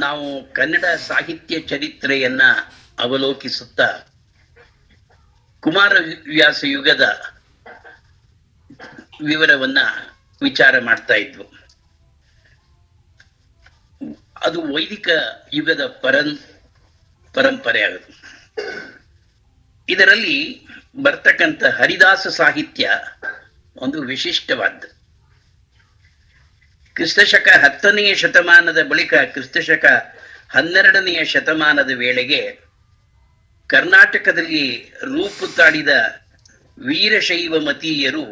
ನಾವು ಕನ್ನಡ ಸಾಹಿತ್ಯ ಚರಿತ್ರೆಯನ್ನ ಅವಲೋಕಿಸುತ್ತಾ ಕುಮಾರವ್ಯಾಸ ಯುಗದ ವಿವರವನ್ನ ವಿಚಾರ ಮಾಡ್ತಾ ಇದ್ವು. ಅದು ವೈದಿಕ ಯುಗದ ಪರಂಪರೆ ಆಗುತ್ತೆ. ಇದರಲ್ಲಿ ಬರ್ತಕ್ಕಂಥ ಹರಿದಾಸ ಸಾಹಿತ್ಯ ಒಂದು ವಿಶಿಷ್ಟವಾದ್ದು. ಕ್ರಿಸ್ತಶಕ 10ನೇ ಶತಮಾನದ ಬಳಿಕ ಕ್ರಿಸ್ತಶಕ 12ನೇ ಶತಮಾನದ ವೇಳೆಗೆ ಕರ್ನಾಟಕದಲ್ಲಿ ರೂಪು ತಾಳಿದ ವೀರಶೈವ ಮತೀಯರು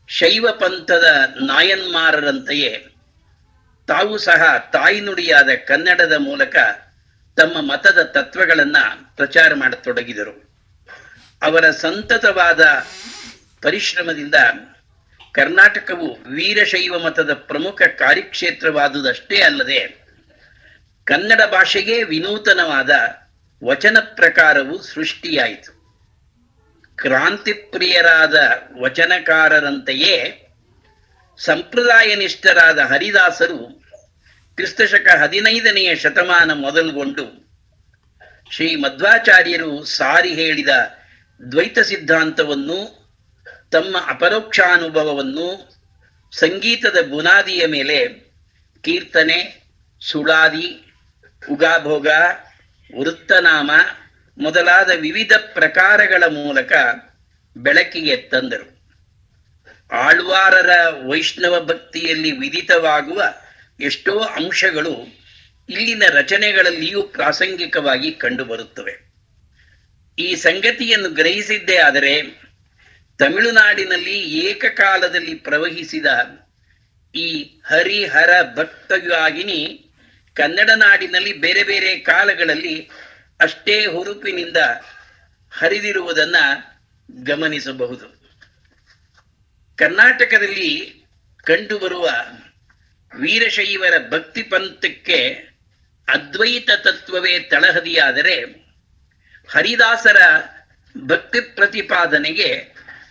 ಶೈವ ಪಂಥದ ನಾಯನ್ಮಾರರಂತೆಯೇ ತಾವು ಸಹ ತಾಯ್ನುಡಿಯಾದ ಕನ್ನಡದ ಮೂಲಕ ತಮ್ಮ ಮತದ ತತ್ವಗಳನ್ನ ಪ್ರಚಾರ ಮಾಡತೊಡಗಿದರು. ಅವರ ಸಂತತವಾದ ಪರಿಶ್ರಮದಿಂದ ಕರ್ನಾಟಕವು ವೀರಶೈವ ಮತದ ಪ್ರಮುಖ ಕಾರ್ಯಕ್ಷೇತ್ರವಾದುದಷ್ಟೇ ಅಲ್ಲದೆ ಕನ್ನಡ ಭಾಷೆಗೆ ವಿನೂತನವಾದ ವಚನ ಪ್ರಕಾರವು ಸೃಷ್ಟಿಯಾಯಿತು. ಕ್ರಾಂತಿಪ್ರಿಯರಾದ ವಚನಕಾರರಂತೆಯೇ ಸಂಪ್ರದಾಯನಿಷ್ಠರಾದ ಹರಿದಾಸರು ಕ್ರಿಸ್ತಶಕ 15ನೇ ಶತಮಾನ ಮೊದಲುಗೊಂಡು ಶ್ರೀ ಮಧ್ವಾಚಾರ್ಯರು ಸಾರಿ ಹೇಳಿದ ದ್ವೈತ ಸಿದ್ಧಾಂತವನ್ನು ತಮ್ಮ ಅಪರೋಕ್ಷಾನುಭವವನ್ನು ಸಂಗೀತದ ಬುನಾದಿಯ ಮೇಲೆ ಕೀರ್ತನೆ, ಸುಳಾದಿ, ಉಗಾಭೋಗ, ವೃತ್ತನಾಮ ಮೊದಲಾದ ವಿವಿಧ ಪ್ರಕಾರಗಳ ಮೂಲಕ ಬೆಳಕಿಗೆ ತಂದರು. ಆಳ್ವಾರರ ವೈಷ್ಣವ ಭಕ್ತಿಯಲ್ಲಿ ವಿದಿತವಾಗುವ ಎಷ್ಟೋ ಅಂಶಗಳು ಇಲ್ಲಿನ ರಚನೆಗಳಲ್ಲಿಯೂ ಪ್ರಾಸಂಗಿಕವಾಗಿ ಕಂಡುಬರುತ್ತವೆ. ಈ ಸಂಗತಿಯನ್ನು ಗ್ರಹಿಸಿದ್ದೇ ಆದರೆ ತಮಿಳುನಾಡಿನಲ್ಲಿ ಏಕಕಾಲದಲ್ಲಿ ಪ್ರವಹಿಸಿದ ಈ ಹರಿಹರ ಭಕ್ತವಾಗಿನಿ ಕನ್ನಡ ನಾಡಿನಲ್ಲಿ ಬೇರೆ ಬೇರೆ ಕಾಲಗಳಲ್ಲಿ ಅಷ್ಟೇ ಹುರುಪಿನಿಂದ ಹರಿದಿರುವುದನ್ನ ಗಮನಿಸಬಹುದು. ಕರ್ನಾಟಕದಲ್ಲಿ ಕಂಡುಬರುವ ವೀರಶೈವರ ಭಕ್ತಿ ಪಂಥಕ್ಕೆ ಅದ್ವೈತ ತತ್ವವೇ ತಳಹದಿಯಾದರೆ ಹರಿದಾಸರ ಭಕ್ತಿ ಪ್ರತಿಪಾದನೆಗೆ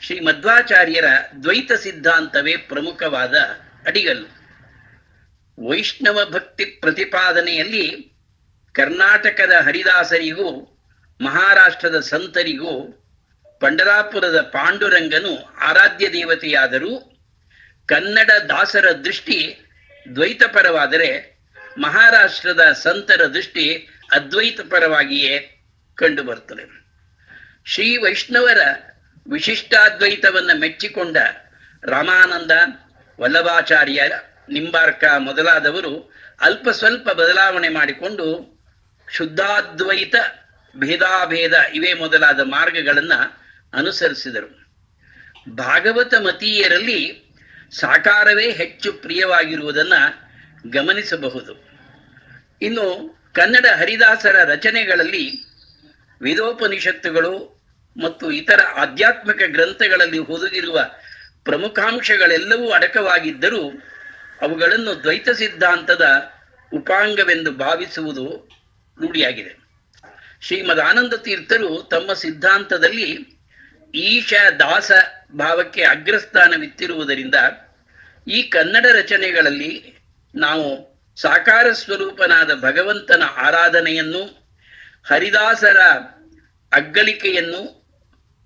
ಶ್ರೀ ಮಧ್ವಾಚಾರ್ಯರ ದ್ವೈತ ಸಿದ್ಧಾಂತವೇ ಪ್ರಮುಖವಾದ ಅಡಿಗಲ್ಲು. ವೈಷ್ಣವ ಭಕ್ತಿ ಪ್ರತಿಪಾದನೆಯಲ್ಲಿ ಕರ್ನಾಟಕದ ಹರಿದಾಸರಿಗೂ ಮಹಾರಾಷ್ಟ್ರದ ಸಂತರಿಗೂ ಪಂಡರಾಪುರದ ಪಾಂಡುರಂಗನು ಆರಾಧ್ಯ ದೇವತೆಯಾದರೂ ಕನ್ನಡ ದಾಸರ ದೃಷ್ಟಿ ದ್ವೈತಪರವಾದರೆ ಮಹಾರಾಷ್ಟ್ರದ ಸಂತರ ದೃಷ್ಟಿ ಅದ್ವೈತಪರವಾಗಿಯೇ ಕಂಡುಬರುತ್ತದೆ. ಶ್ರೀ ವೈಷ್ಣವರ ವಿಶಿಷ್ಟಾದ್ವೈತವನ್ನ ಮೆಚ್ಚಿಕೊಂಡ ರಾಮಾನಂದ, ವಲ್ಲಭಾಚಾರ್ಯ, ನಿಂಬಾರ್ಕ ಮೊದಲಾದವರು ಅಲ್ಪ ಸ್ವಲ್ಪ ಬದಲಾವಣೆ ಮಾಡಿಕೊಂಡು ಶುದ್ಧಾದ್ವೈತ, ಭೇದಾಭೇದ ಇವೇ ಮೊದಲಾದ ಮಾರ್ಗಗಳನ್ನ ಅನುಸರಿಸಿದರು. ಭಾಗವತ ಮತೀಯರಲ್ಲಿ ಸಾಕಾರವೇ ಹೆಚ್ಚು ಪ್ರಿಯವಾಗಿರುವುದನ್ನ ಗಮನಿಸಬಹುದು. ಇನ್ನು ಕನ್ನಡ ಹರಿದಾಸರ ರಚನೆಗಳಲ್ಲಿ ವೇದೋಪನಿಷತ್ತುಗಳು ಮತ್ತು ಇತರ ಆಧ್ಯಾತ್ಮಿಕ ಗ್ರಂಥಗಳಲ್ಲಿ ಹುದುಗಿರುವ ಪ್ರಮುಖಾಂಶಗಳೆಲ್ಲವೂ ಅಡಕವಾಗಿದ್ದರೂ ಅವುಗಳನ್ನು ದ್ವೈತ ಸಿದ್ಧಾಂತದ ಉಪಾಂಗವೆಂದು ಭಾವಿಸುವುದು ರೂಢಿಯಾಗಿದೆ. ಶ್ರೀಮದ್ ಆನಂದ ತೀರ್ಥರು ತಮ್ಮ ಸಿದ್ಧಾಂತದಲ್ಲಿ ಈಶ ದಾಸ ಭಾವಕ್ಕೆ ಅಗ್ರಸ್ಥಾನವಿತ್ತಿರುವುದರಿಂದ ಈ ಕನ್ನಡ ರಚನೆಗಳಲ್ಲಿ ನಾವು ಸಾಕಾರ ಸ್ವರೂಪನಾದ ಭಗವಂತನ ಆರಾಧನೆಯನ್ನು, ಹರಿದಾಸರ ಅಗ್ಗಳಿಕೆಯನ್ನು,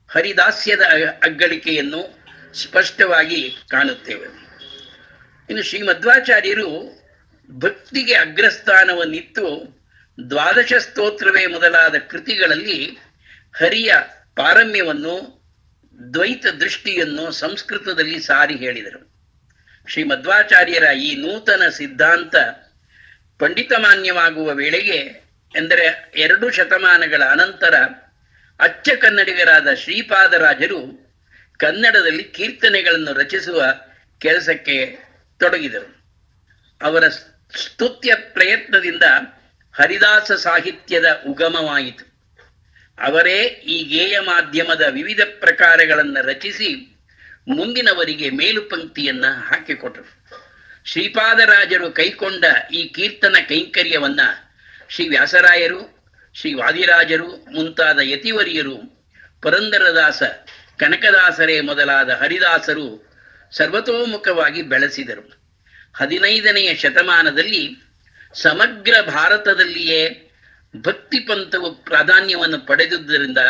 ಹರಿದಾಸ್ಯದ ಅಗ್ಗಳಿಕೆಯನ್ನು ಸ್ಪಷ್ಟವಾಗಿ ಕಾಣುತ್ತೇವೆ. ಇನ್ನು ಶ್ರೀ ಮಧ್ವಾಚಾರ್ಯರು ಭಕ್ತಿಗೆ ಅಗ್ರಸ್ಥಾನವನ್ನಿತ್ತು ದ್ವಾದಶ ಸ್ತೋತ್ರವೇ ಮೊದಲಾದ ಕೃತಿಗಳಲ್ಲಿ ಹರಿಯ ಪಾರಮ್ಯವನ್ನು, ದ್ವೈತ ದೃಷ್ಟಿಯನ್ನು ಸಂಸ್ಕೃತದಲ್ಲಿ ಸಾರಿ ಹೇಳಿದರು. ಶ್ರೀ ಮಧ್ವಾಚಾರ್ಯರ ಈ ನೂತನ ಸಿದ್ಧಾಂತ ಪಂಡಿತಮಾನ್ಯವಾಗುವ ವೇಳೆಗೆ, ಎಂದರೆ 2 ಶತಮಾನಗಳ ಅನಂತರ ಅಚ್ಚ ಕನ್ನಡಿಗರಾದ ಶ್ರೀಪಾದರಾಜರು ಕನ್ನಡದಲ್ಲಿ ಕೀರ್ತನೆಗಳನ್ನು ರಚಿಸುವ ಕೆಲಸಕ್ಕೆ ತೊಡಗಿದರು. ಅವರ ಸ್ತುತ್ಯ ಪ್ರಯತ್ನದಿಂದ ಹರಿದಾಸ ಸಾಹಿತ್ಯದ ಉಗಮವಾಯಿತು. ಅವರೇ ಈ ಗೇಯ ಮಾಧ್ಯಮದ ವಿವಿಧ ಪ್ರಕಾರಗಳನ್ನು ರಚಿಸಿ ಮುಂದಿನವರಿಗೆ ಮೇಲುಪಂಕ್ತಿಯನ್ನ ಹಾಕಿಕೊಟ್ಟರು. ಶ್ರೀಪಾದರಾಜರು ಕೈಕೊಂಡ ಈ ಕೀರ್ತನ ಕೈಂಕರ್ಯವನ್ನ ಶ್ರೀ ವ್ಯಾಸರಾಯರು, ಶ್ರೀ ವಾದಿರಾಜರು ಮುಂತಾದ ಯತಿವರಿಯರು, ಪುರಂದರದಾಸ, ಕನಕದಾಸರೇ ಮೊದಲಾದ ಹರಿದಾಸರು ಸರ್ವತೋಮುಖವಾಗಿ ಬೆಳೆಸಿದರು. 15ನೇ ಶತಮಾನದಲ್ಲಿ ಸಮಗ್ರ ಭಾರತದಲ್ಲಿಯೇ ಭಕ್ತಿ ಪಂಥವು ಪ್ರಾಧಾನ್ಯವನ್ನು ಪಡೆದುದರಿಂದ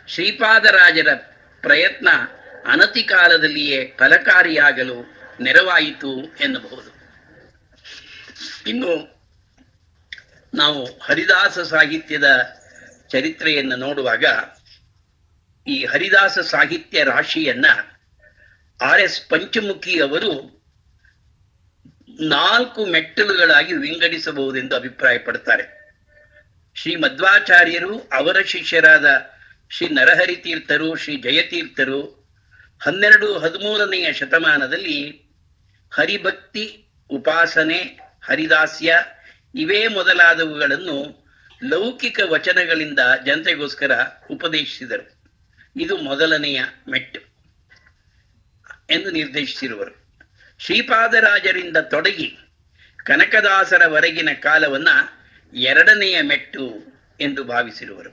ಶ್ರೀಪಾದರಾಜರ ಪ್ರಯತ್ನ ಅನತಿ ಕಾಲದಲ್ಲಿಯೇ ಫಲಕಾರಿಯಾಗಲು ನೆರವಾಯಿತು ಎನ್ನಬಹುದು. ಇನ್ನು ನಾವು ಹರಿದಾಸ ಸಾಹಿತ್ಯದ ಚರಿತ್ರೆಯನ್ನು ನೋಡುವಾಗ ಈ ಹರಿದಾಸ ಸಾಹಿತ್ಯ ರಾಶಿಯನ್ನ ಆರ್.ಎಸ್. ಪಂಚಮುಖಿ ಅವರು 4 ಮೆಟ್ಟಲುಗಳಾಗಿ ವಿಂಗಡಿಸಬಹುದೆಂದು ಅಭಿಪ್ರಾಯ ಪಡ್ತಾರೆ. ಶ್ರೀ ಮಧ್ವಾಚಾರ್ಯರು, ಅವರ ಶಿಷ್ಯರಾದ ಶ್ರೀ ನರಹರಿ ತೀರ್ಥರು, ಶ್ರೀ ಜಯತೀರ್ಥರು 12-13ನೆಯ ಶತಮಾನದಲ್ಲಿ ಹರಿಭಕ್ತಿ, ಉಪಾಸನೆ, ಹರಿದಾಸ್ಯ ಇವೇ ಮೊದಲಾದವುಗಳನ್ನು ಲೌಕಿಕ ವಚನಗಳಿಂದ ಜನತೆಗೋಸ್ಕರ ಉಪದೇಶಿಸಿದರು. ಇದು ಮೊದಲನೆಯ ಮೆಟ್ಟು ಎಂದು ನಿರ್ದೇಶಿಸಿರುವರು. ಶ್ರೀಪಾದರಾಜರಿಂದ ತೊಡಗಿ ಕನಕದಾಸರವರೆಗಿನ ಕಾಲವನ್ನ 2ನೆಯ ಮೆಟ್ಟು ಎಂದು ಭಾವಿಸಿರುವರು.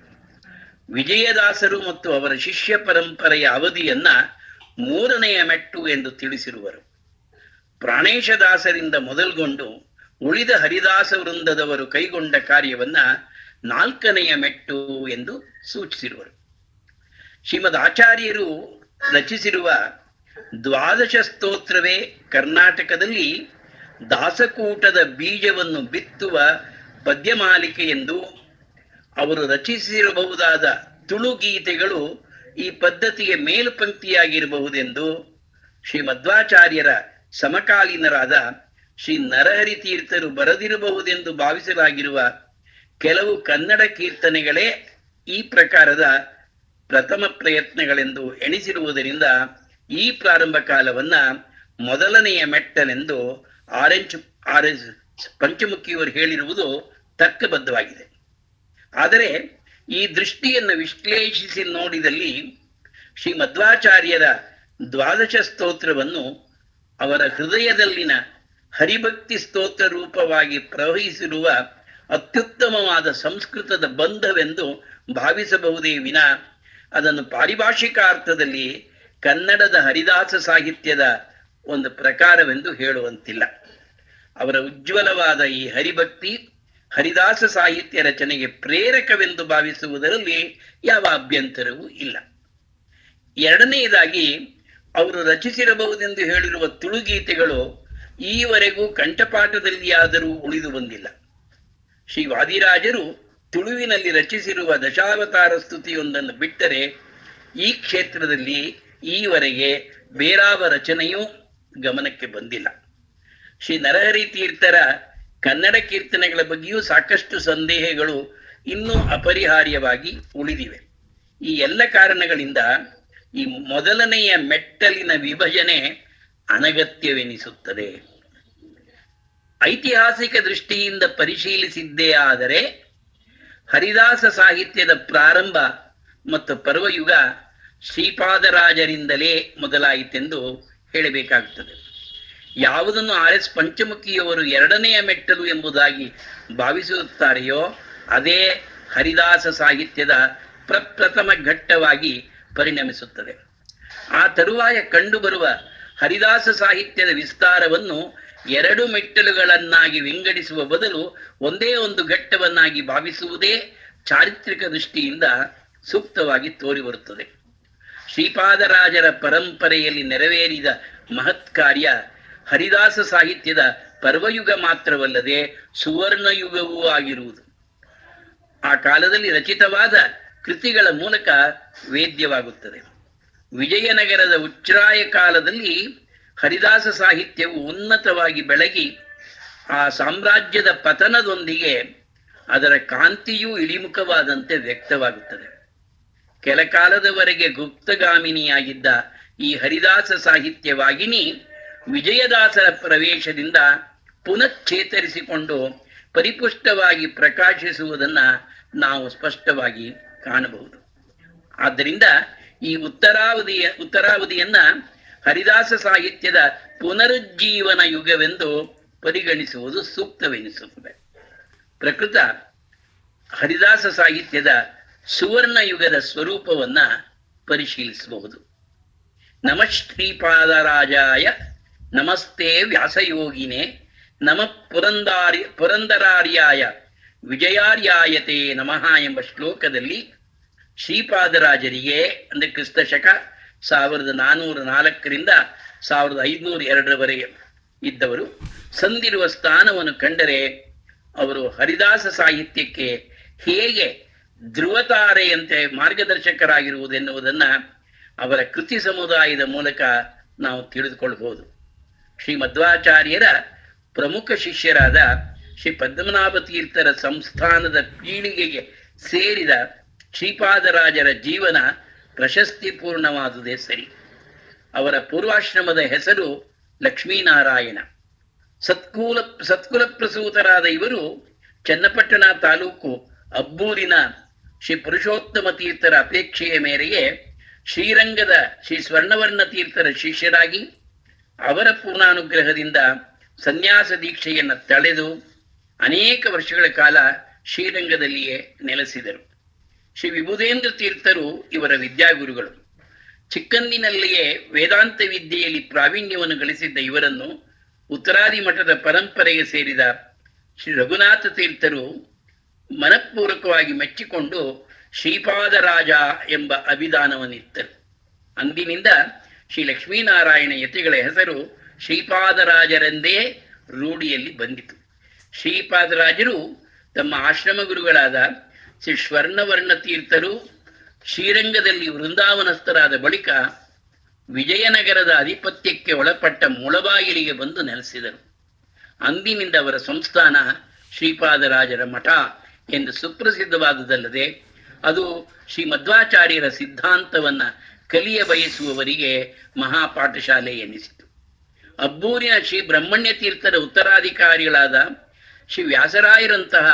ವಿಜಯದಾಸರು ಮತ್ತು ಅವರ ಶಿಷ್ಯ ಪರಂಪರೆಯ ಅವಧಿಯನ್ನ 3ನೆಯ ಮೆಟ್ಟು ಎಂದು ತಿಳಿಸಿರುವರು. ಪ್ರಾಣೇಶದಾಸರಿಂದ ಮೊದಲುಗೊಂಡು ಉಳಿದ ಹರಿದಾಸ ವೃಂದದವರು ಕೈಗೊಂಡ ಕಾರ್ಯವನ್ನ 4ನೆಯ ಮೆಟ್ಟು ಎಂದು ಸೂಚಿಸಿರುವರು. ಶ್ರೀಮದ್ ಆಚಾರ್ಯರು ರಚಿಸಿರುವ 12 ಸ್ತೋತ್ರವೇ ಕರ್ನಾಟಕದಲ್ಲಿ ದಾಸಕೂಟದ ಬೀಜವನ್ನು ಬಿತ್ತುವ ಪದ್ಯಮಾಲಿಕೆ ಎಂದು, ಅವರು ರಚಿಸಿರಬಹುದಾದ ತುಳುಗೀತೆಗಳು ಈ ಪದ್ಧತಿಯ ಮೇಲ್ಪಂಕ್ತಿಯಾಗಿರಬಹುದೆಂದು ಶ್ರೀ ಮಧ್ವಾಚಾರ್ಯರ ಸಮಕಾಲೀನರಾದ ಶ್ರೀ ನರಹರಿ ತೀರ್ಥರು ಬರೆದಿರಬಹುದೆಂದು ಭಾವಿಸಲಾಗಿರುವ ಕೆಲವು ಕನ್ನಡ ಕೀರ್ತನೆಗಳೇ ಈ ಪ್ರಕಾರದ ಪ್ರಥಮ ಪ್ರಯತ್ನಗಳೆಂದು ಎಣಿಸಿರುವುದರಿಂದ ಈ ಪ್ರಾರಂಭ ಕಾಲವನ್ನ ಮೊದಲನೆಯ ಮೆಟ್ಟಲೆಂದು ಆರ್.ಎಸ್. ಪಂಚಮುಖಿಯವರು ಹೇಳಿರುವುದು ತರ್ಕಬದ್ಧವಾಗಿದೆ. ಆದರೆ ಈ ದೃಷ್ಟಿಯನ್ನು ವಿಶ್ಲೇಷಿಸಿ ನೋಡಿದಲ್ಲಿ ಶ್ರೀ ಮಧ್ವಾಚಾರ್ಯರ 12 ಸ್ತೋತ್ರವನ್ನು ಅವರ ಹೃದಯದಲ್ಲಿನ ಹರಿಭಕ್ತಿ ಸ್ತೋತ್ರ ರೂಪವಾಗಿ ಪ್ರವಹಿಸಿರುವ ಅತ್ಯುತ್ತಮವಾದ ಸಂಸ್ಕೃತದ ಬಂಧವೆಂದು ಭಾವಿಸಬಹುದೇ ವಿನ ಅದನ್ನು ಪಾರಿಭಾಷಿಕ ಅರ್ಥದಲ್ಲಿ ಕನ್ನಡದ ಹರಿದಾಸ ಸಾಹಿತ್ಯದ ಒಂದು ಪ್ರಕಾರವೆಂದು ಹೇಳುವಂತಿಲ್ಲ. ಅವರ ಉಜ್ವಲವಾದ ಈ ಹರಿಭಕ್ತಿ ಹರಿದಾಸ ಸಾಹಿತ್ಯ ರಚನೆಗೆ ಪ್ರೇರಕವೆಂದು ಭಾವಿಸುವುದರಲ್ಲಿ ಯಾವ ಅಭ್ಯಂತರವೂ ಇಲ್ಲ. 2ನೇದಾಗಿ ಅವರು ರಚಿಸಿರಬಹುದೆಂದು ಹೇಳಿರುವ ತುಳುಗೀತೆಗಳು ಈವರೆಗೂ ಕಂಠಪಾಠದಲ್ಲಿಯಾದರೂ ಉಳಿದು ಬಂದಿಲ್ಲ. ಶ್ರೀ ವಾದಿರಾಜರು ತುಳುವಿನಲ್ಲಿ ರಚಿಸಿರುವ ದಶಾವತಾರ ಸ್ತುತಿಯೊಂದನ್ನು ಬಿಟ್ಟರೆ ಈ ಕ್ಷೇತ್ರದಲ್ಲಿ ಈವರೆಗೆ ಬೇರಾವ ರಚನೆಯೂ ಗಮನಕ್ಕೆ ಬಂದಿಲ್ಲ. ಶ್ರೀ ನರಹರಿ ತೀರ್ಥರ ಕನ್ನಡ ಕೀರ್ತನೆಗಳ ಬಗ್ಗೆಯೂ ಸಾಕಷ್ಟು ಸಂದೇಹಗಳು ಇನ್ನೂ ಅಪರಿಹಾರ್ಯವಾಗಿ ಉಳಿದಿವೆ. ಈ ಎಲ್ಲ ಕಾರಣಗಳಿಂದ ಈ ಮೊದಲನೆಯ ಮೆಟ್ಟಲಿನ ವಿಭಜನೆ ಅನಗತ್ಯವೆನಿಸುತ್ತದೆ. ಐತಿಹಾಸಿಕ ದೃಷ್ಟಿಯಿಂದ ಪರಿಶೀಲಿಸಿದ್ದೇ ಆದರೆ ಹರಿದಾಸ ಸಾಹಿತ್ಯದ ಪ್ರಾರಂಭ ಮತ್ತು ಪರ್ವಯುಗ ಶ್ರೀಪಾದರಾಜರಿಂದಲೇ ಮೊದಲಾಯಿತೆಂದು ಹೇಳಬೇಕಾಗುತ್ತದೆ. ಯಾವುದನ್ನು ಆರ್.ಎಸ್. ಪಂಚಮುಖಿಯವರು 2ನೆಯ ಮೆಟ್ಟಲು ಎಂಬುದಾಗಿ ಭಾವಿಸುತ್ತಾರೆಯೋ ಅದೇ ಹರಿದಾಸ ಸಾಹಿತ್ಯದ ಪ್ರಪ್ರಥಮ ಘಟ್ಟವಾಗಿ ಪರಿಣಮಿಸುತ್ತದೆ. ಆ ತರುವಾಯ ಕಂಡುಬರುವ ಹರಿದಾಸ ಸಾಹಿತ್ಯದ ವಿಸ್ತಾರವನ್ನು 2 ಮೆಟ್ಟಲುಗಳನ್ನಾಗಿ ವಿಂಗಡಿಸುವ ಬದಲು ಒಂದೇ ಒಂದು ಘಟ್ಟವನ್ನಾಗಿ ಭಾವಿಸುವುದೇ ಚಾರಿತ್ರಿಕ ದೃಷ್ಟಿಯಿಂದ ಸೂಕ್ತವಾಗಿ ತೋರಿಬರುತ್ತದೆ. ಶ್ರೀಪಾದರಾಜರ ಪರಂಪರೆಯಲ್ಲಿ ನೆರವೇರಿದ ಮಹತ್ ಕಾರ್ಯ ಹರಿದಾಸ ಸಾಹಿತ್ಯದ ಪರ್ವಯುಗ ಮಾತ್ರವಲ್ಲದೆ ಸುವರ್ಣಯುಗವೂ ಆಗಿರುವುದು ಆ ಕಾಲದಲ್ಲಿ ರಚಿತವಾದ ಕೃತಿಗಳ ಮೂಲಕ ವೇದ್ಯವಾಗುತ್ತದೆ. ವಿಜಯನಗರದ ಉಚ್ಛ್ರಾಯ ಕಾಲದಲ್ಲಿ ಹರಿದಾಸ ಸಾಹಿತ್ಯವು ಉನ್ನತವಾಗಿ ಬೆಳಗಿ ಆ ಸಾಮ್ರಾಜ್ಯದ ಪತನದೊಂದಿಗೆ ಅದರ ಕಾಂತಿಯೂ ಇಳಿಮುಖವಾದಂತೆ ವ್ಯಕ್ತವಾಗುತ್ತದೆ. ಕೆಲಕಾಲದವರೆಗೆ ಗುಪ್ತಗಾಮಿನಿಯಾಗಿದ್ದ ಈ ಹರಿದಾಸ ಸಾಹಿತ್ಯವಾಗಿನಿ ವಿಜಯದಾಸರ ಪ್ರವೇಶದಿಂದ ಪುನಶ್ಚೇತರಿಸಿಕೊಂಡು ಪರಿಪುಷ್ಟವಾಗಿ ಪ್ರಕಾಶಿಸುವುದನ್ನ ನಾವು ಸ್ಪಷ್ಟವಾಗಿ ಕಾಣಬಹುದು. ಆದ್ದರಿಂದ ಈ ಉತ್ತರಾವಧಿಯನ್ನ ಹರಿದಾಸ ಸಾಹಿತ್ಯದ ಪುನರುಜ್ಜೀವನ ಯುಗವೆಂದು ಪರಿಗಣಿಸುವುದು ಸೂಕ್ತವೆನಿಸುತ್ತದೆ. ಪ್ರಕೃತ ಹರಿದಾಸ ಸಾಹಿತ್ಯದ ಸುವರ್ಣ ಯುಗದ ಸ್ವರೂಪವನ್ನ ಪರಿಶೀಲಿಸಬಹುದು. ನಮಃ ಶ್ರೀಪಾದರಾಜಾಯ, ನಮಸ್ತೆ ವ್ಯಾಸಯೋಗಿನೇ, ನಮ ಪುರಂದರಾರ್ಯಾಯ ವಿಜಯಾರ್ಯಾಯತೆ ನಮಃ ಎಂಬ ಶ್ಲೋಕದಲ್ಲಿ ಶ್ರೀಪಾದರಾಜರಿಗೆ ಅಂದರೆ ಕ್ರಿಸ್ತ ಶಕ 1404ರಿಂದ 1502ರವರೆಗೆ ಇದ್ದವರು ಸಂದಿರುವ ಸ್ಥಾನವನ್ನು ಕಂಡರೆ ಅವರು ಹರಿದಾಸ ಸಾಹಿತ್ಯಕ್ಕೆ ಹೇಗೆ ಧ್ರುವತಾರೆಯಂತೆ ಮಾರ್ಗದರ್ಶಕರಾಗಿರುವುದೆನ್ನುವುದನ್ನು ಅವರ ಕೃತಿ ಸಮುದಾಯದ ಮೂಲಕ ನಾವು ತಿಳಿದುಕೊಳ್ಳಬಹುದು. ಶ್ರೀ ಮಧ್ವಾಚಾರ್ಯರ ಪ್ರಮುಖ ಶಿಷ್ಯರಾದ ಶ್ರೀ ಪದ್ಮನಾಭ ತೀರ್ಥರ ಸಂಸ್ಥಾನದ ಪೀಳಿಗೆಗೆ ಸೇರಿದ ಶ್ರೀಪಾದರಾಜರ ಜೀವನ ಪ್ರಶಸ್ತಿಪೂರ್ಣವಾದುದೇ ಸರಿ. ಅವರ ಪೂರ್ವಾಶ್ರಮದ ಹೆಸರು ಲಕ್ಷ್ಮೀನಾರಾಯಣ. ಸತ್ಕುಲ ಪ್ರಸೂತರಾದ ಇವರು ಚನ್ನಪಟ್ಟಣ ತಾಲೂಕು ಅಬ್ಬೂರಿನ ಶ್ರೀ ಪುರುಷೋತ್ತಮ ತೀರ್ಥರ ಅಪೇಕ್ಷೆಯ ಮೇರೆಗೆ ಶ್ರೀರಂಗದ ಶ್ರೀ ಸ್ವರ್ಣವರ್ಣ ತೀರ್ಥರ ಶಿಷ್ಯರಾಗಿ ಅವರ ಪೂರ್ಣಾನುಗ್ರಹದಿಂದ ಸನ್ಯಾಸ ದೀಕ್ಷೆಯನ್ನು ತಳೆದು ಅನೇಕ ವರ್ಷಗಳ ಕಾಲ ಶ್ರೀರಂಗದಲ್ಲಿಯೇ ನೆಲೆಸಿದರು. ಶ್ರೀ ವಿಭುಧೇಂದ್ರ ತೀರ್ಥರು ಇವರ ವಿದ್ಯಾಗುರುಗಳು. ಚಿಕ್ಕಂದಿನಲ್ಲಿಯೇ ವೇದಾಂತ ವಿದ್ಯೆಯಲ್ಲಿ ಪ್ರಾವೀಣ್ಯವನ್ನು ಗಳಿಸಿದ್ದ ಇವರನ್ನು ಉತ್ತರಾದಿ ಮಠದ ಪರಂಪರೆಗೆ ಸೇರಿದ ಶ್ರೀ ರಘುನಾಥ ತೀರ್ಥರು ಮನಪೂರ್ವಕವಾಗಿ ಮೆಚ್ಚಿಕೊಂಡು ಶ್ರೀಪಾದರಾಜ ಎಂಬ ಅಭಿಧಾನವನ್ನಿತ್ತರು. ಅಂದಿನಿಂದ ಶ್ರೀ ಲಕ್ಷ್ಮೀನಾರಾಯಣ ಯತಿಗಳ ಹೆಸರು ಶ್ರೀಪಾದರಾಜರೆಂದೇ ರೂಢಿಯಲ್ಲಿ ಬಂದಿತು. ಶ್ರೀಪಾದರಾಜರು ತಮ್ಮ ಆಶ್ರಮ ಗುರುಗಳಾದ ಶ್ರೀ ಸ್ವರ್ಣವರ್ಣ ತೀರ್ಥರು ಶ್ರೀರಂಗದಲ್ಲಿ ವೃಂದಾವನಸ್ಥರಾದ ಬಳಿಕ ವಿಜಯನಗರದ ಅಧಿಪತ್ಯಕ್ಕೆ ಒಳಪಟ್ಟ ಮುಳಬಾಗಿಲಿಗೆ ಬಂದು ನೆಲೆಸಿದರು. ಅಂದಿನಿಂದ ಅವರ ಸಂಸ್ಥಾನ ಶ್ರೀಪಾದರಾಜರ ಮಠ ಎಂದು ಸುಪ್ರಸಿದ್ಧವಾದುದಲ್ಲದೆ ಅದು ಶ್ರೀ ಮಧ್ವಾಚಾರ್ಯರ ಸಿದ್ಧಾಂತವನ್ನ ಕಲಿಯ ಬಯಸುವವರಿಗೆ ಮಹಾಪಾಠಶಾಲೆ ಎನ್ನಿಸಿತು. ಅಬ್ಬೂರಿನ ಶ್ರೀ ಬ್ರಹ್ಮಣ್ಯ ತೀರ್ಥರ ಉತ್ತರಾಧಿಕಾರಿಗಳಾದ ಶ್ರೀ ವ್ಯಾಸರಾಯರಂತಹ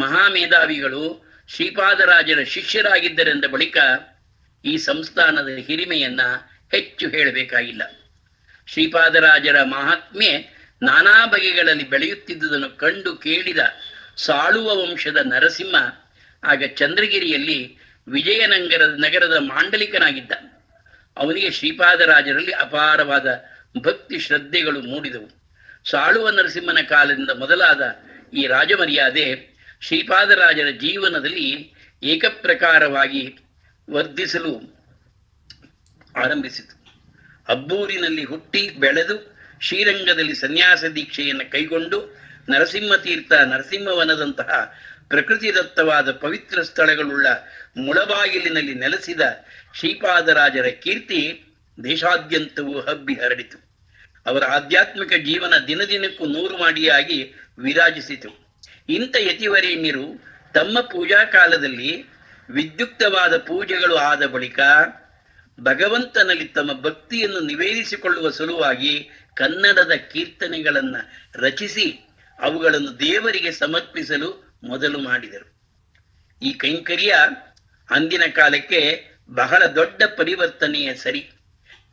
ಮಹಾಮೇಧಾವಿಗಳು ಶ್ರೀಪಾದರಾಜರ ಶಿಷ್ಯರಾಗಿದ್ದರೆಂದ ಬಳಿಕ ಈ ಸಂಸ್ಥಾನದ ಹಿರಿಮೆಯನ್ನ ಹೆಚ್ಚು ಹೇಳಬೇಕಾಗಿಲ್ಲ. ಶ್ರೀಪಾದರಾಜರ ಮಹಾತ್ಮೆ ನಾನಾ ಬಗೆಗಳಲ್ಲಿ ಬೆಳೆಯುತ್ತಿದ್ದುದನ್ನು ಕಂಡು ಕೇಳಿದ ಸಾಳುವ ವಂಶದ ನರಸಿಂಹ ಆಗ ಚಂದ್ರಗಿರಿಯಲ್ಲಿ ನಗರದ ಮಾಂಡಲಿಕನಾಗಿದ್ದ. ಅವನಿಗೆ ಶ್ರೀಪಾದರಾಜರಲ್ಲಿ ಅಪಾರವಾದ ಭಕ್ತಿ ಶ್ರದ್ಧೆಗಳು ಮೂಡಿದವು. ಸಾಳುವ ನರಸಿಂಹನ ಕಾಲದಿಂದ ಮೊದಲಾದ ಈ ರಾಜಮರ್ಯಾದೆ ಶ್ರೀಪಾದರಾಜರ ಜೀವನದಲ್ಲಿ ಏಕಪ್ರಕಾರವಾಗಿ ವರ್ಧಿಸಲು ಆರಂಭಿಸಿತು. ಅಬ್ಬೂರಿನಲ್ಲಿ ಹುಟ್ಟಿ ಬೆಳೆದು ಶ್ರೀರಂಗದಲ್ಲಿ ಸನ್ಯಾಸ ದೀಕ್ಷೆಯನ್ನು ಕೈಗೊಂಡು ನರಸಿಂಹತೀರ್ಥ, ನರಸಿಂಹವನದಂತಹ ಪ್ರಕೃತಿದತ್ತವಾದ ಪವಿತ್ರ ಸ್ಥಳಗಳುಳ್ಳ ಮುಳಬಾಗಿಲಿನಲ್ಲಿ ನೆಲೆಸಿದ ಶ್ರೀಪಾದರಾಜರ ಕೀರ್ತಿ ದೇಶಾದ್ಯಂತವೂ ಹಬ್ಬಿ ಹರಡಿತು. ಅವರ ಆಧ್ಯಾತ್ಮಿಕ ಜೀವನ ದಿನದಿನಕ್ಕೂ 100 ಮಾಡಿಯಾಗಿ ವಿರಾಜಿಸಿತು. ಇಂಥ ಯತಿವರೇಣ್ಯರು ತಮ್ಮ ಪೂಜಾ ಕಾಲದಲ್ಲಿ ವಿದ್ಯುಕ್ತವಾದ ಪೂಜೆಗಳು ಆದ ಬಳಿಕ ಭಗವಂತನಲ್ಲಿ ತಮ್ಮ ಭಕ್ತಿಯನ್ನು ನಿವೇದಿಸಿಕೊಳ್ಳುವ ಸಲುವಾಗಿ ಕನ್ನಡದ ಕೀರ್ತನೆಗಳನ್ನ ರಚಿಸಿ ಅವುಗಳನ್ನು ದೇವರಿಗೆ ಸಮರ್ಪಿಸಲು ಮೊದಲು ಮಾಡಿದರು. ಈ ಕೈಂಕರ್ಯ ಅಂದಿನ ಕಾಲಕ್ಕೆ ಬಹಳ ದೊಡ್ಡ ಪರಿವರ್ತನೆಯ ಸರಿ.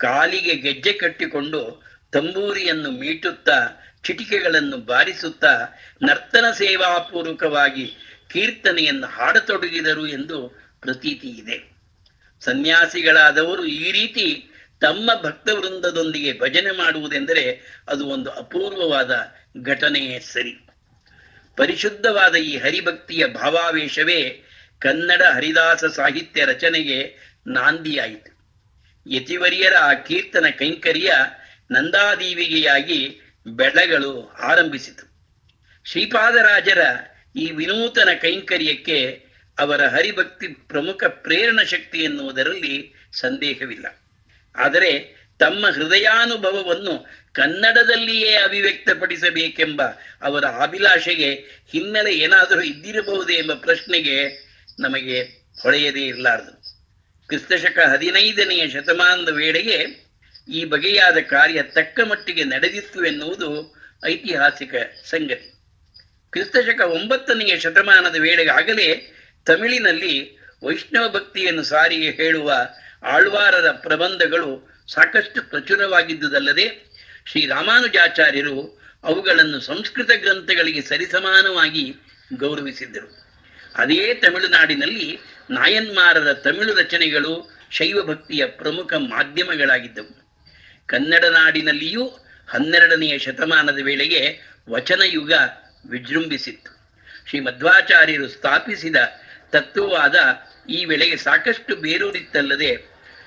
ಕಾಲಿಗೆ ಗೆಜ್ಜೆ ಕಟ್ಟಿಕೊಂಡು ತಂಬೂರಿಯನ್ನು ಮೀಟುತ್ತಾ ಚಿಟಿಕೆಗಳನ್ನು ಬಾರಿಸುತ್ತಾ ನರ್ತನ ಸೇವಾಪೂರ್ವಕವಾಗಿ ಕೀರ್ತನೆಯನ್ನು ಹಾಡತೊಡಗಿದರು ಎಂದು ಪ್ರತೀತಿ ಇದೆ. ಸನ್ಯಾಸಿಗಳಾದವರು ಈ ರೀತಿ ತಮ್ಮ ಭಕ್ತವೃಂದದೊಂದಿಗೆ ಭಜನೆ ಮಾಡುವುದೆಂದರೆ ಅದು ಒಂದು ಅಪೂರ್ವವಾದ ಘಟನೆಯೇ ಸರಿ. ಪರಿಶುದ್ಧವಾದ ಈ ಹರಿಭಕ್ತಿಯ ಭಾವಾವೇಶವೇ ಕನ್ನಡ ಹರಿದಾಸ ಸಾಹಿತ್ಯ ರಚನೆಗೆ ನಾಂದಿಯಾಯಿತು. ಯತಿವರಿಯರ ಆ ಕೀರ್ತನ ಕೈಂಕರ್ಯ ನಂದಾದೀವಿಗೆಯಾಗಿ ಬೆಳಗಲು ಆರಂಭಿಸಿತು. ಶ್ರೀಪಾದರಾಜರ ಈ ವಿನೂತನ ಕೈಂಕರ್ಯಕ್ಕೆ ಅವರ ಹರಿಭಕ್ತಿ ಪ್ರಮುಖ ಪ್ರೇರಣ ಶಕ್ತಿ ಎನ್ನುವುದರಲ್ಲಿ ಸಂದೇಹವಿಲ್ಲ. ಆದರೆ ತಮ್ಮ ಹೃದಯಾನುಭವವನ್ನು ಕನ್ನಡದಲ್ಲಿಯೇ ಅಭಿವ್ಯಕ್ತಪಡಿಸಬೇಕೆಂಬ ಅವರ ಅಭಿಲಾಷೆಗೆ ಹಿನ್ನೆಲೆ ಏನಾದರೂ ಇದ್ದಿರಬಹುದೇ ಎಂಬ ಪ್ರಶ್ನೆಗೆ ನಮಗೆ ಹೊಳೆಯದೇ ಇರಲಾರದು. ಕ್ರಿಸ್ತಶಕ 15ನೇ ಶತಮಾನದ ವೇಳೆಗೆ ಈ ಬಗೆಯಾದ ಕಾರ್ಯ ತಕ್ಕ ಮಟ್ಟಿಗೆ ನಡೆದಿತ್ತು ಎನ್ನುವುದು ಐತಿಹಾಸಿಕ ಸಂಗತಿ. ಕ್ರಿಸ್ತಶಕ 9ನೇ ಶತಮಾನದ ವೇಳೆಗಾಗಲೇ ತಮಿಳಿನಲ್ಲಿ ವೈಷ್ಣವ ಭಕ್ತಿಯನ್ನು ಸಾರಿಗೆ ಹೇಳುವ ಆಳ್ವಾರರ ಪ್ರಬಂಧಗಳು ಸಾಕಷ್ಟು ಪ್ರಚುರವಾಗಿದ್ದುದಲ್ಲದೆ ಶ್ರೀ ರಾಮಾನುಜಾಚಾರ್ಯರು ಅವುಗಳನ್ನು ಸಂಸ್ಕೃತ ಗ್ರಂಥಗಳಿಗೆ ಸರಿಸಮಾನವಾಗಿ ಗೌರವಿಸಿದ್ದರು. ಅದೇ ತಮಿಳುನಾಡಿನಲ್ಲಿ ನಾಯನ್ಮಾರರ ತಮಿಳು ರಚನೆಗಳು ಶೈವ ಭಕ್ತಿಯ ಪ್ರಮುಖ ಮಾಧ್ಯಮಗಳಾಗಿದ್ದವು. ಕನ್ನಡ ನಾಡಿನಲ್ಲಿಯೂ 12ನೆಯ ಶತಮಾನದ ವೇಳೆಗೆ ವಚನಯುಗ ವಿಜೃಂಭಿಸಿತ್ತು. ಶ್ರೀ ಮಧ್ವಾಚಾರ್ಯರು ಸ್ಥಾಪಿಸಿದ ತತ್ವವಾದ ಈ ವೇಳೆಗೆ ಸಾಕಷ್ಟು ಬೇರೂರಿತ್ತಲ್ಲದೆ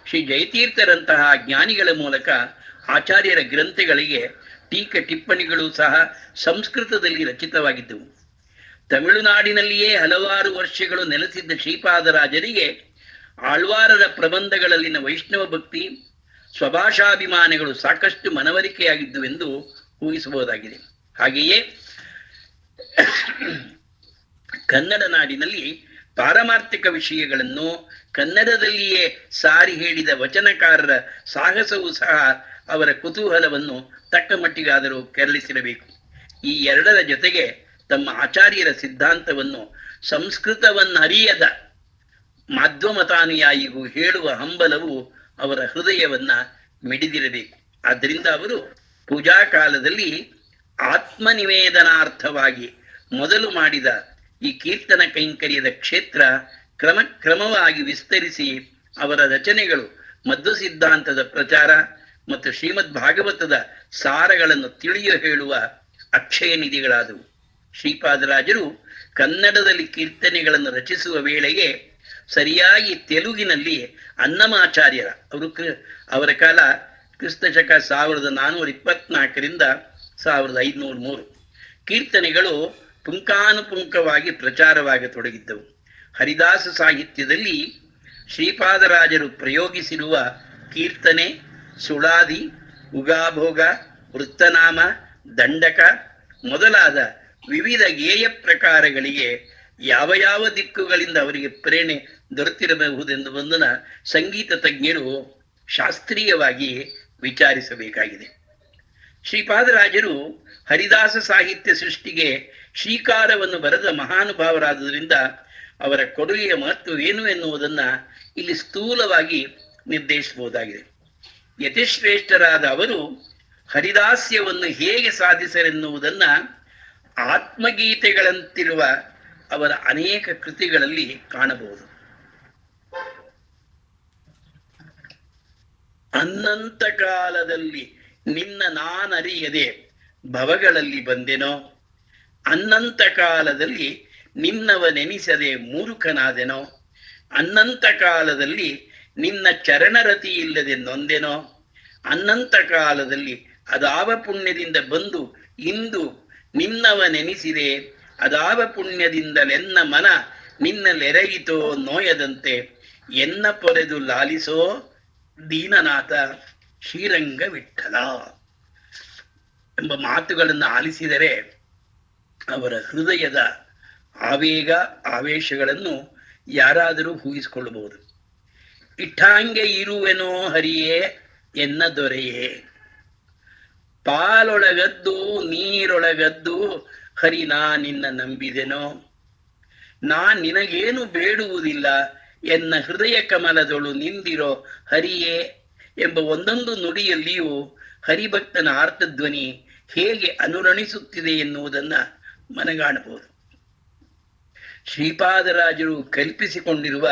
ಶ್ರೀ ಜಯತೀರ್ಥರಂತಹ ಜ್ಞಾನಿಗಳ ಮೂಲಕ ಆಚಾರ್ಯರ ಗ್ರಂಥಗಳಿಗೆ ಟೀಕೆ ಟಿಪ್ಪಣಿಗಳು ಸಹ ಸಂಸ್ಕೃತದಲ್ಲಿ ರಚಿತವಾಗಿದ್ದವು. ತಮಿಳುನಾಡಿನಲ್ಲಿಯೇ ಹಲವಾರು ವರ್ಷಗಳು ನೆಲೆಸಿದ್ದ ಶ್ರೀಪಾದರಾಜರಿಗೆ ಆಳ್ವಾರರ ಪ್ರಬಂಧಗಳಲ್ಲಿನ ವೈಷ್ಣವ ಭಕ್ತಿ ಸ್ವಭಾಷಾಭಿಮಾನಗಳು ಸಾಕಷ್ಟು ಮನವರಿಕೆಯಾಗಿದ್ದುವೆಂದು ಊಹಿಸಬಹುದಾಗಿದೆ. ಹಾಗೆಯೇ ಕನ್ನಡ ನಾಡಿನಲ್ಲಿ ಪಾರಮಾರ್ಥಿಕ ವಿಷಯಗಳನ್ನು ಕನ್ನಡದಲ್ಲಿಯೇ ಸಾರಿ ಹೇಳಿದ ವಚನಕಾರರ ಸಾಹಸವೂ ಸಹ ಅವರ ಕುತೂಹಲವನ್ನು ತಕ್ಕ ಮಟ್ಟಿಗಾದರೂ ಕೆರಳಿಸಿರಬೇಕು. ಈ ಎರಡರ ಜೊತೆಗೆ ತಮ್ಮ ಆಚಾರ್ಯರ ಸಿದ್ಧಾಂತವನ್ನು ಸಂಸ್ಕೃತವನ್ನರಿಯದ ಮಾಧ್ವಮತಾನುಯಾಯಿಗೂ ಹೇಳುವ ಹಂಬಲವು ಅವರ ಹೃದಯವನ್ನ ಮಿಡಿದಿರಬೇಕು. ಆದ್ದರಿಂದ ಅವರು ಪೂಜಾ ಕಾಲದಲ್ಲಿ ಆತ್ಮನಿವೇದನಾರ್ಥವಾಗಿ ಮೊದಲು ಮಾಡಿದ ಈ ಕೀರ್ತನ ಕೈಂಕರ್ಯದ ಕ್ಷೇತ್ರ ಕ್ರಮವಾಗಿ ವಿಸ್ತರಿಸಿ ಅವರ ರಚನೆಗಳು ಮಧ್ವ ಸಿದ್ಧಾಂತದ ಪ್ರಚಾರ ಮತ್ತು ಶ್ರೀಮದ್ ಭಾಗವತದ ಸಾರಗಳನ್ನು ತಿಳಿಯ ಹೇಳುವ ಅಕ್ಷಯ ನಿಧಿಗಳಾದವು. ಶ್ರೀಪಾದರಾಜರು ಕನ್ನಡದಲ್ಲಿ ಕೀರ್ತನೆಗಳನ್ನು ರಚಿಸುವ ವೇಳೆಗೆ ಸರಿಯಾಗಿ ತೆಲುಗಿನಲ್ಲಿ ಅನ್ನಮಾಚಾರ್ಯರ ಅವರ ಕಾಲ ಕ್ರಿಸ್ತಶಕ 1424ರಿಂದ 1503 ಕೀರ್ತನೆಗಳು ಪುಂಖಾನುಪುಂಖವಾಗಿ ಪ್ರಚಾರವಾಗತೊಡಗಿದ್ದವು. ಹರಿದಾಸ ಸಾಹಿತ್ಯದಲ್ಲಿ ಶ್ರೀಪಾದರಾಜರು ಪ್ರಯೋಗಿಸಿರುವ ಕೀರ್ತನೆ, ಸುಳಾದಿ, ಉಗಾಭೋಗ, ವೃತ್ತನಾಮ, ದಂಡಕ ಮೊದಲಾದ ವಿವಿಧ ಗೇಯ ಪ್ರಕಾರಗಳಿಗೆ ಯಾವ ಯಾವ ದಿಕ್ಕುಗಳಿಂದ ಅವರಿಗೆ ಪ್ರೇರಣೆ ದೊರೆತಿರಬಹುದೆಂಬುದನ್ನು ಸಂಗೀತ ತಜ್ಞರು ಶಾಸ್ತ್ರೀಯವಾಗಿ ವಿಚಾರಿಸಬೇಕಾಗಿದೆ. ಶ್ರೀಪಾದರಾಜರು ಹರಿದಾಸ ಸಾಹಿತ್ಯ ಸೃಷ್ಟಿಗೆ ಶ್ರೀಕಾರವನ್ನು ಬರೆದ ಮಹಾನುಭಾವರಾದುದರಿಂದ ಅವರ ಕೊಡುಗೆಯ ಮಹತ್ವವೇನು ಎನ್ನುವುದನ್ನು ಇಲ್ಲಿ ಸ್ಥೂಲವಾಗಿ ನಿರ್ದೇಶಿಸಬಹುದಾಗಿದೆ. ಯತಿಶ್ರೇಷ್ಠರಾದ ಅವರು ಹರಿದಾಸ್ಯವನ್ನು ಹೇಗೆ ಸಾಧಿಸರೆನ್ನುವುದನ್ನ ಆತ್ಮಗೀತೆಗಳಂತಿರುವ ಅವರ ಅನೇಕ ಕೃತಿಗಳಲ್ಲಿ ಕಾಣಬಹುದು. ಅನ್ನಂತ ಕಾಲದಲ್ಲಿ ನಿನ್ನ ನಾನರಿಯದೆ ಭವಗಳಲ್ಲಿ ಬಂದೆನೋ, ಅನ್ನಂತ ಕಾಲದಲ್ಲಿ ನಿನ್ನವನೆನಿಸದೆ ಮೂರ್ಖನಾದೆನೋ, ಅನ್ನಂತ ಕಾಲದಲ್ಲಿ ನಿನ್ನ ಚರಣರತಿ ಇಲ್ಲದೆ ನೊಂದೆನೋ, ಅನ್ನಂತ ಕಾಲದಲ್ಲಿ ಅದಾವ ಪುಣ್ಯದಿಂದ ಬಂದು ಇಂದು ನಿನ್ನವನೆನಿಸಿದೆ, ಅದಾವ ಪುಣ್ಯದಿಂದಲೆನ್ನ ಮನ ನಿನ್ನಲೆರಗಿತೋ ನೋಯದಂತೆ ಎನ್ನ ಪೊರೆದು ಲಾಲಿಸೋ ದೀನನಾಥ ಶ್ರೀರಂಗ ವಿಠಲ ಎಂಬ ಮಾತುಗಳನ್ನು ಆಲಿಸಿದರೆ ಅವರ ಹೃದಯದ ಆವೇಗ ಆವೇಶಗಳನ್ನು ಯಾರಾದರೂ ಊಹಿಸಿಕೊಳ್ಳಬಹುದು. ಇಟ್ಟಾಂಗೆ ಇರುವೆನೋ ಹರಿಯೇ ಎನ್ನ ದೊರೆಯೇ, ಪಾಲೊಳಗದ್ದು ನೀರೊಳಗದ್ದು ಹರಿ ನಾ ನಿನ್ನ ನಂಬಿದೆನೋ, ನಾ ನಿನಗೇನು ಬೇಡುವುದಿಲ್ಲ ಎನ್ನ ಹೃದಯ ಕಮಲದೊಳು ನಿಂದಿರೋ ಹರಿಯೇ ಎಂಬ ಒಂದೊಂದು ನುಡಿಯಲ್ಲಿಯೂ ಹರಿಭಕ್ತನ ಆರ್ತಧ್ವನಿ ಹೇಗೆ ಅನುರಣಿಸುತ್ತಿದೆ ಎನ್ನುವುದನ್ನ ಮನಗಾಣಬಹುದು. ಶ್ರೀಪಾದರಾಜರು ಕಲ್ಪಿಸಿಕೊಂಡಿರುವ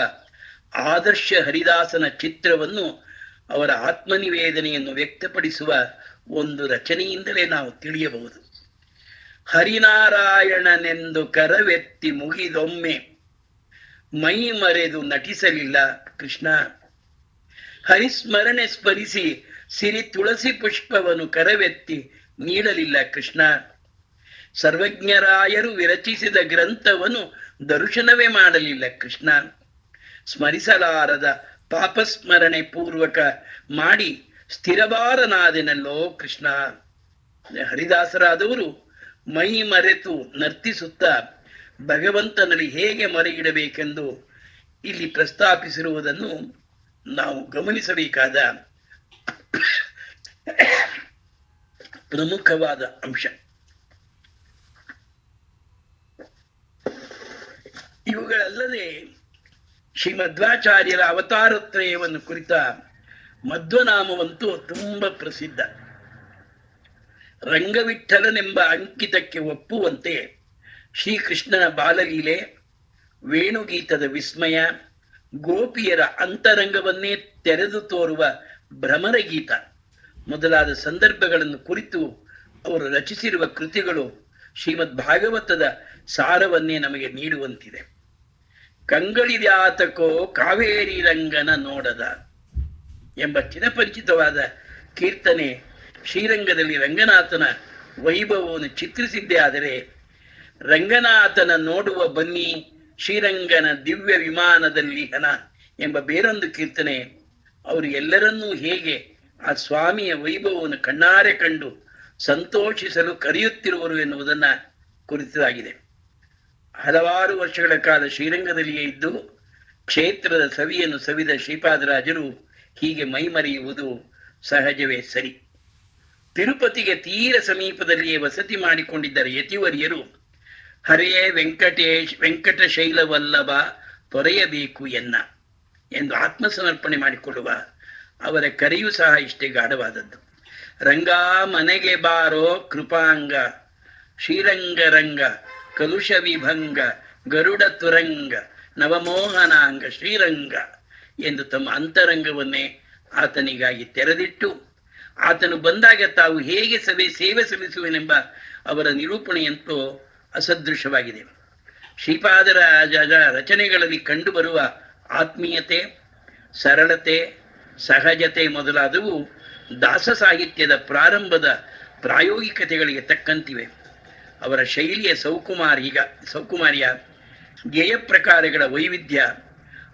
ಆದರ್ಶ ಹರಿದಾಸನ ಚಿತ್ರವನ್ನು ಅವರ ಆತ್ಮನಿವೇದನೆಯನ್ನು ವ್ಯಕ್ತಪಡಿಸುವ ಒಂದು ರಚನೆಯಿಂದಲೇ ನಾವು ತಿಳಿಯಬಹುದು. ಹರಿನಾರಾಯಣನೆಂದು ಕರವೆತ್ತಿ ಮುಗಿದೊಮ್ಮೆ ಮೈ ಮರೆದು ನಟಿಸಲಿಲ್ಲ ಕೃಷ್ಣ, ಹರಿಸ್ಮರಣೆ ಸ್ಮರಿಸಿ ಸಿರಿ ತುಳಸಿ ಪುಷ್ಪವನ್ನು ಕರವೆತ್ತಿ ನೀಡಲಿಲ್ಲ ಕೃಷ್ಣ, ಸರ್ವಜ್ಞರಾಯರು ವಿರಚಿಸಿದ ಗ್ರಂಥವನ್ನು ದರ್ಶನವೇ ಮಾಡಲಿಲ್ಲ ಕೃಷ್ಣ, ಸ್ಮರಿಸಲಾರದ ಪಾಪಸ್ಮರಣೆ ಪೂರ್ವಕ ಮಾಡಿ ಸ್ಥಿರಬಾರನಾದೆನಲ್ಲೋ ಕೃಷ್ಣ. ಹರಿದಾಸರಾದವರು ಮೈ ಮರೆತು ನರ್ತಿಸುತ್ತಾ ಭಗವಂತನಲ್ಲಿ ಹೇಗೆ ಮರೆಯಿಡಬೇಕೆಂದು ಇಲ್ಲಿ ಪ್ರಸ್ತಾಪಿಸಿರುವುದನ್ನು ನಾವು ಗಮನಿಸಬೇಕಾದ ಪ್ರಮುಖವಾದ ಅಂಶ. ಇವುಗಳಲ್ಲದೆ ಶ್ರೀಮಧ್ವಾಚಾರ್ಯರ ಅವತಾರತ್ರಯವನ್ನು ಕುರಿತ ಮಧ್ವನಾಮವಂತೂ ತುಂಬಾ ಪ್ರಸಿದ್ಧ. ರಂಗವಿಠಲನೆಂಬ ಅಂಕಿತಕ್ಕೆ ಒಪ್ಪುವಂತೆ ಶ್ರೀಕೃಷ್ಣನ ಬಾಲಲೀಲೆ, ವೇಣುಗೀತದ ವಿಸ್ಮಯ, ಗೋಪಿಯರ ಅಂತರಂಗವನ್ನೇ ತೆರೆದು ತೋರುವ ಭ್ರಮರಗೀತ ಮೊದಲಾದ ಸಂದರ್ಭಗಳನ್ನು ಕುರಿತು ಅವರು ರಚಿಸಿರುವ ಕೃತಿಗಳು ಶ್ರೀಮದ್ ಭಾಗವತದ ಸಾರವನ್ನೇ ನಮಗೆ ನೀಡುವಂತಿದೆ. ಕಂಗಳಿದ್ಯಾತಕೋ ಕಾವೇರಿ ರಂಗನ ನೋಡದ ಎಂಬ ಚಿರಪರಿಚಿತವಾದ ಕೀರ್ತನೆ ಶ್ರೀರಂಗದಲ್ಲಿ ರಂಗನಾಥನ ವೈಭವವನ್ನು ಚಿತ್ರಿಸಿದ್ದೇ ಆದರೆ, ರಂಗನಾಥನ ನೋಡುವ ಬನ್ನಿ ಶ್ರೀರಂಗನ ದಿವ್ಯ ವಿಮಾನದಲ್ಲಿ ಹನ ಎಂಬ ಬೇರೊಂದು ಕೀರ್ತನೆ ಅವರು ಎಲ್ಲರನ್ನೂ ಹೇಗೆ ಆ ಸ್ವಾಮಿಯ ವೈಭವವನ್ನು ಕಣ್ಣಾರೆ ಕಂಡು ಸಂತೋಷಿಸಲು ಕರೆಯುತ್ತಿರುವರು ಎನ್ನುವುದನ್ನ ಕುರಿತಾಗಿದೆ. ಹಲವಾರು ವರ್ಷಗಳ ಕಾಲ ಶ್ರೀರಂಗದಲ್ಲಿಯೇ ಇದ್ದು ಕ್ಷೇತ್ರದ ಸವಿಯನ್ನು ಸವಿದ ಶ್ರೀಪಾದರಾಜರು ಹೀಗೆ ಮೈಮರೆಯುವುದು ಸಹಜವೇ ಸರಿ. ತಿರುಪತಿಗೆ ತೀರ ಸಮೀಪದಲ್ಲಿಯೇ ವಸತಿ ಮಾಡಿಕೊಂಡಿದ್ದ ಯತಿವರ್ಯರು ಹರೇ ವೆಂಕಟಶೈಲವಲ್ಲಭ ತೊರೆಯಬೇಕು ಎಂದು ಆತ್ಮಸಮರ್ಪಣೆ ಮಾಡಿಕೊಳ್ಳುವ ಅವರ ಕರೆಯೂ ಸಹ ಇಷ್ಟೇ ಗಾಢವಾದದ್ದು. ರಂಗಾ ಮನೆಗೆ ಬಾರೋ ಕೃಪಾಂಗ ಶ್ರೀರಂಗರಂಗ ಕಲುಷ ವಿಭಂಗ ಗರುಡ ತುರಂಗ ನವಮೋಹನಾಂಗ ಶ್ರೀರಂಗ ಎಂದು ತಮ್ಮ ಅಂತರಂಗವನ್ನೇ ಆತನಿಗಾಗಿ ತೆರೆದಿಟ್ಟು, ಆತನು ಬಂದಾಗ ತಾವು ಹೇಗೆ ಸೇವೆ ಸಲ್ಲಿಸುವೆನೆಂಬ ಅವರ ನಿರೂಪಣೆಯಂತೂ ಅಸದೃಶವಾಗಿದೆ. ಶ್ರೀಪಾದರಾಜರ ರಚನೆಗಳಲ್ಲಿ ಕಂಡುಬರುವ ಆತ್ಮೀಯತೆ, ಸರಳತೆ, ಸಹಜತೆ ಮೊದಲಾದವು ದಾಸ ಸಾಹಿತ್ಯದ ಪ್ರಾರಂಭದ ಪ್ರಾಯೋಗಿಕತೆಗಳಿಗೆ ತಕ್ಕಂತಿವೆ. ಅವರ ಶೈಲಿಯ ಸೌಕುಮಾರ್ಯ, ಧ್ಯೇಯ ಪ್ರಕಾರಗಳ ವೈವಿಧ್ಯ,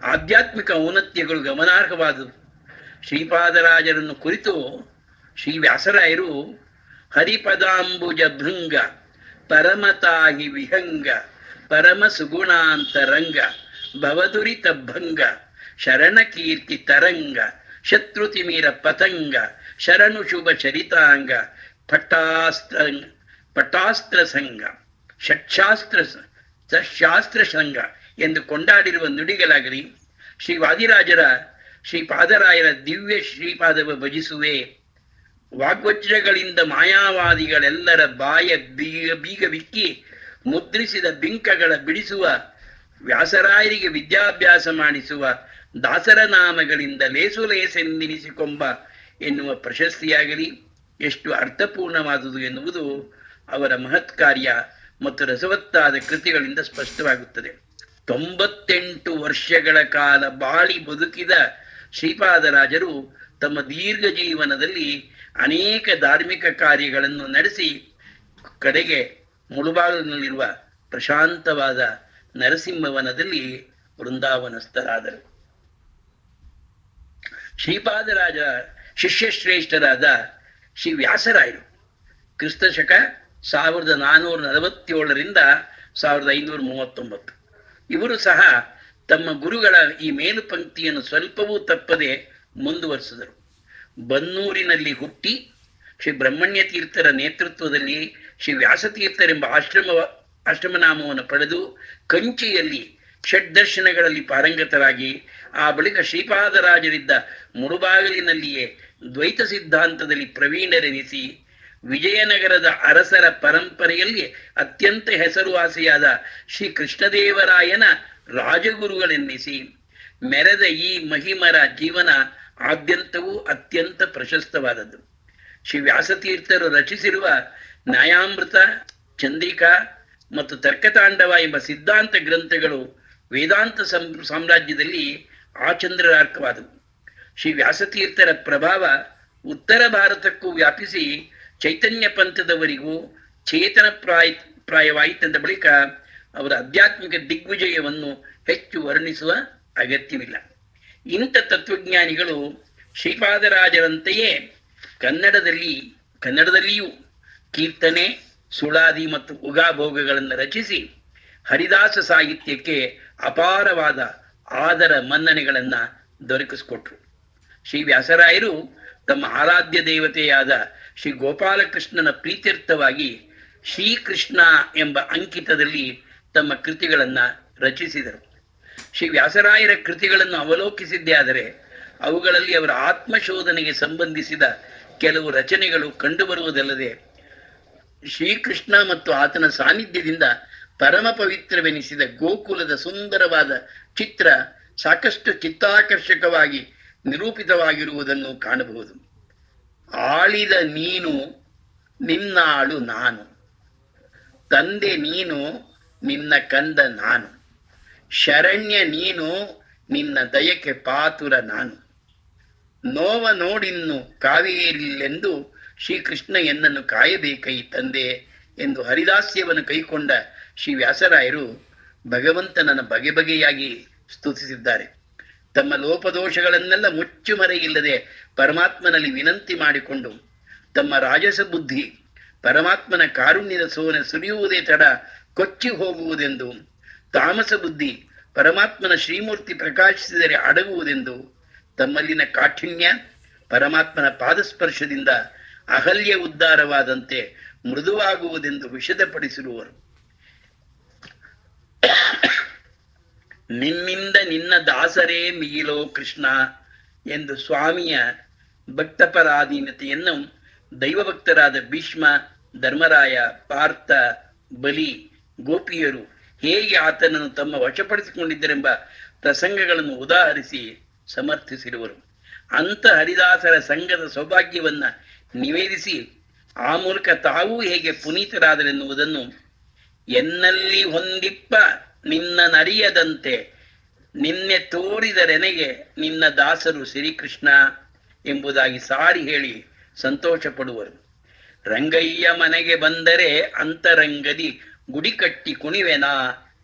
ಆಧ್ಯಾತ್ಮಿಕ ಔನ್ನತ್ಯಗಳು ಗಮನಾರ್ಹವಾದವು. ಶ್ರೀಪಾದರಾಜರನ್ನು ಕುರಿತು ಶ್ರೀ ವ್ಯಾಸರಾಯರು ಹರಿಪದಾಂಬುಜ ಭೃಂಗ ಪರಮತಾಗಿ ವಿಹಂಗ ಪರಮ ಸುಗುಣಾಂತರಂಗ ಭವದುರಿತ ಭಂಗ ಶರಣ ಕೀರ್ತಿ ತರಂಗ ಶತ್ರುತಿಮೀರ ಪತಂಗ ಶರಣು ಶುಭ ಚರಿತಾಂಗ ಪಟಾಸ್ತ್ರ ಸಂಘ ಶಾಸ್ತ್ರ ಸಂಘ ಎಂದು ಕೊಂಡಾಡಿರುವ ನುಡಿಗಳಾಗಲಿ, ಶ್ರೀ ವಾದಿರಾಜರ ಶ್ರೀಪಾದರಾಯರ ದಿವ್ಯ ಶ್ರೀಪಾದವ ಭಜಿಸುವೆ, ವಾಗ್ವಜ್ರಗಳಿಂದ ಮಾಯಾವಾದಿಗಳೆಲ್ಲರ ಬಾಯ ಬೀಗ ಬಿಕ್ಕಿ ಮುದ್ರಿಸಿದ ಬಿಂಕಗಳ ಬಿಡಿಸುವ, ವ್ಯಾಸರಾಯರಿಗೆ ವಿದ್ಯಾಭ್ಯಾಸ ಮಾಡಿಸುವ ದಾಸರ ನಾಮಗಳಿಂದ ಲೇಸುಲೇಸೆಂದೆನಿಸಿಕೊಂಬ ಎನ್ನುವ ಪ್ರಶಸ್ತಿಯಾಗಲಿ ಎಷ್ಟು ಅರ್ಥಪೂರ್ಣವಾದುದು ಎನ್ನುವುದು ಅವರ ಮಹತ್ ಕಾರ್ಯ ಮತ್ತು ರಸವತ್ತಾದ ಕೃತಿಗಳಿಂದ ಸ್ಪಷ್ಟವಾಗುತ್ತದೆ. 98 ವರ್ಷಗಳ ಕಾಲ ಬಾಳಿ ಬದುಕಿದ ಶ್ರೀಪಾದರಾಜರು ತಮ್ಮ ದೀರ್ಘ ಜೀವನದಲ್ಲಿ ಅನೇಕ ಧಾರ್ಮಿಕ ಕಾರ್ಯಗಳನ್ನು ನಡೆಸಿ ಕಡೆಗೆ ಮುಳುಬಾಗಿಲಿನಲ್ಲಿರುವ ಪ್ರಶಾಂತವಾದ ನರಸಿಂಹವನದಲ್ಲಿ ವೃಂದಾವನಸ್ಥರಾದರು. ಶ್ರೀಪಾದರಾಜ ಶಿಷ್ಯಶ್ರೇಷ್ಠರಾದ ಶ್ರೀ ವ್ಯಾಸರಾಯರು ಕ್ರಿಸ್ತಶಕ 1447ರಿಂದ 1539. ಇವರು ಸಹ ತಮ್ಮ ಗುರುಗಳ ಈ ಮೇಲು ಪಂಕ್ತಿಯನ್ನು ಸ್ವಲ್ಪವೂ ತಪ್ಪದೆ ಮುಂದುವರಿಸಿದರು. ಬನ್ನೂರಿನಲ್ಲಿ ಹುಟ್ಟಿ ಶ್ರೀ ಬ್ರಹ್ಮಣ್ಯ ತೀರ್ಥರ ನೇತೃತ್ವದಲ್ಲಿ ಶ್ರೀ ವ್ಯಾಸತೀರ್ಥರೆಂಬ ಆಶ್ರಮನಾಮವನ್ನು ಪಡೆದು ಕಂಚಿಯಲ್ಲಿ ಷಡ್ದರ್ಶನಗಳಲ್ಲಿ ಪಾರಂಗತರಾಗಿ ಆ ಬಳಿಕ ಶ್ರೀಪಾದರಾಜರಿದ್ದ ಮುಳುಬಾಗಿಲಿನಲ್ಲಿಯೇ ದ್ವೈತ ಸಿದ್ಧಾಂತದಲ್ಲಿ ಪ್ರವೀಣರೆನಿಸಿ ವಿಜಯನಗರದ ಅರಸರ ಪರಂಪರೆಯಲ್ಲಿ ಅತ್ಯಂತ ಹೆಸರುವಾಸಿಯಾದ ಶ್ರೀ ಕೃಷ್ಣದೇವರಾಯನ ರಾಜಗುರುಗಳೆನ್ನಿಸಿ ಮೆರೆದ ಈ ಮಹಿಮರ ಜೀವನ ಆದ್ಯಂತವೂ ಅತ್ಯಂತ ಪ್ರಶಸ್ತವಾದದ್ದು. ಶ್ರೀ ವ್ಯಾಸತೀರ್ಥರು ರಚಿಸಿರುವ ನ್ಯಾಯಾಮೃತ, ಚಂದ್ರಿಕಾ ಮತ್ತು ತರ್ಕತಾಂಡವ ಎಂಬ ಸಿದ್ಧಾಂತ ಗ್ರಂಥಗಳು ವೇದಾಂತ ಸಾಮ್ರಾಜ್ಯದಲ್ಲಿ ಆಚಂದ್ರಾರ್ಕವಾದವು. ಶ್ರೀ ವ್ಯಾಸತೀರ್ಥರ ಪ್ರಭಾವ ಉತ್ತರ ಭಾರತಕ್ಕೂ ವ್ಯಾಪಿಸಿ ಚೈತನ್ಯ ಪಂಥದವರಿಗೂ ಚೇತನ ಪ್ರಾಯವಾಯಿತೆಂದ ಬಳಿಕ ಅವರ ಆಧ್ಯಾತ್ಮಿಕ ದಿಗ್ವಿಜಯವನ್ನು ಹೆಚ್ಚು ವರ್ಣಿಸುವ ಅಗತ್ಯವಿಲ್ಲ. ಇಂಥ ತತ್ವಜ್ಞಾನಿಗಳು ಶ್ರೀಪಾದರಾಜರಂತೆಯೇ ಕನ್ನಡದಲ್ಲಿಯೂ ಕೀರ್ತನೆ, ಸುಳಾದಿ ಮತ್ತು ಉಗಾಭೋಗಗಳನ್ನು ರಚಿಸಿ ಹರಿದಾಸ ಸಾಹಿತ್ಯಕ್ಕೆ ಅಪಾರವಾದ ಆದರ ಮನ್ನಣೆಗಳನ್ನು ದೊರಕಿಸಿಕೊಟ್ರು. ಶ್ರೀ ವ್ಯಾಸರಾಯರು ತಮ್ಮ ಆರಾಧ್ಯ ದೇವತೆಯಾದ ಶ್ರೀ ಗೋಪಾಲಕೃಷ್ಣನ ಪ್ರೀತ್ಯರ್ಥವಾಗಿ ಶ್ರೀಕೃಷ್ಣ ಎಂಬ ಅಂಕಿತದಲ್ಲಿ ತಮ್ಮ ಕೃತಿಗಳನ್ನು ರಚಿಸಿದರು. ಶ್ರೀ ವ್ಯಾಸರಾಯರ ಕೃತಿಗಳನ್ನು ಅವಲೋಕಿಸಿದ್ದೇ ಆದರೆ ಅವುಗಳಲ್ಲಿ ಅವರ ಆತ್ಮಶೋಧನೆಗೆ ಸಂಬಂಧಿಸಿದ ಕೆಲವು ರಚನೆಗಳು ಕಂಡುಬರುವುದಲ್ಲದೆ ಶ್ರೀಕೃಷ್ಣ ಮತ್ತು ಆತನ ಸಾನ್ನಿಧ್ಯದಿಂದ ಪರಮ ಪವಿತ್ರವೆನಿಸಿದ ಗೋಕುಲದ ಸುಂದರವಾದ ಚಿತ್ರ ಸಾಕಷ್ಟು ಚಿತ್ತಾಕರ್ಷಕವಾಗಿ ನಿರೂಪಿತವಾಗಿರುವುದನ್ನು ಕಾಣಬಹುದು. ಆಳಿದ ನೀನು ನಿನ್ನಾಳು ನಾನು, ತಂದೆ ನೀನು ನಿನ್ನ ಕಂದ ನಾನು, ಶರಣ್ಯ ನೀನು ನಿನ್ನ ದಯಕ್ಕೆ ಪಾತುರ ನಾನು, ನೋವ ನೋಡಿನ್ನು ಕಾವೇರಿಲ್ಲೆಂದು ಶ್ರೀಕೃಷ್ಣ ಎನ್ನನ್ನು ಕಾಯಬೇಕೈ ತಂದೆ ಎಂದು ಹರಿದಾಸ್ಯವನ್ನು ಕೈಕೊಂಡ ಶ್ರೀ ವ್ಯಾಸರಾಯರು ಭಗವಂತನನ್ನು ಬಗೆ ಬಗೆಯಾಗಿ ಸ್ತುತಿಸಿದ್ದಾರೆ. ತಮ್ಮ ಲೋಪದೋಷಗಳನ್ನೆಲ್ಲ ಮುಚ್ಚುಮರೆಯಿಲ್ಲದೆ ಪರಮಾತ್ಮನಲ್ಲಿ ವಿನಂತಿ ಮಾಡಿಕೊಂಡು, ತಮ್ಮ ರಾಜಸ ಬುದ್ಧಿ ಪರಮಾತ್ಮನ ಕಾರುಣ್ಯದ ಸೋನೆ ಸುರಿಯುವುದೇ ತಡ ಕೊಚ್ಚಿ ಹೋಗುವುದೆಂದು, ತಾಮಸ ಬುದ್ಧಿ ಪರಮಾತ್ಮನ ಶ್ರೀಮೂರ್ತಿ ಪ್ರಕಾಶಿಸಿದರೆ ಅಡಗುವುದೆಂದು, ತಮ್ಮಲ್ಲಿನ ಕಾಠಿಣ್ಯ ಪರಮಾತ್ಮನ ಪಾದಸ್ಪರ್ಶದಿಂದ ಅಹಲ್ಯ ಉದ್ಧಾರವಾದಂತೆ ಮೃದುವಾಗುವುದೆಂದು ವಿಷದಪಡಿಸಿರುವರು. ನಿನ್ನಿಂದ ನಿನ್ನ ದಾಸರೇ ಮಿಗಿಲೋ ಕೃಷ್ಣ ಎಂದು ಸ್ವಾಮಿಯ ಭಕ್ತಪರಾಧೀನತೆಯನ್ನು ದೈವಭಕ್ತರಾದ ಭೀಷ್ಮ, ಧರ್ಮರಾಯ, ಪಾರ್ಥ, ಬಲಿ, ಗೋಪಿಯರು ಹೇಗೆ ಆತನನ್ನು ತಮ್ಮ ವಶಪಡಿಸಿಕೊಂಡಿದ್ದರೆಂಬ ಪ್ರಸಂಗಗಳನ್ನು ಉದಾಹರಿಸಿ ಸಮರ್ಥಿಸಿರುವರು. ಅಂಥ ಹರಿದಾಸರ ಸಂಘದ ಸೌಭಾಗ್ಯವನ್ನ ನಿವೇದಿಸಿ ಆ ಮೂಲಕ ತಾವೂ ಹೇಗೆ ಪುನೀತರಾದರೆನ್ನುವುದನ್ನು, ಎನ್ನಲ್ಲಿ ಹೊಂದಿಪ್ಪ ನಿನ್ನ ನರಿಯದಂತೆ ನಿನ್ನೆ ತೋರಿದರೆನೆಗೆ ನಿನ್ನ ದಾಸರು ಶ್ರೀಕೃಷ್ಣ ಎಂಬುದಾಗಿ ಸಾರಿ ಹೇಳಿ ಸಂತೋಷ ಪಡುವರು. ರಂಗಯ್ಯ ಮನೆಗೆ ಬಂದರೆ ಅಂತರಂಗದಿ ಗುಡಿ ಕಟ್ಟಿ ಕುಣಿವೆನಾ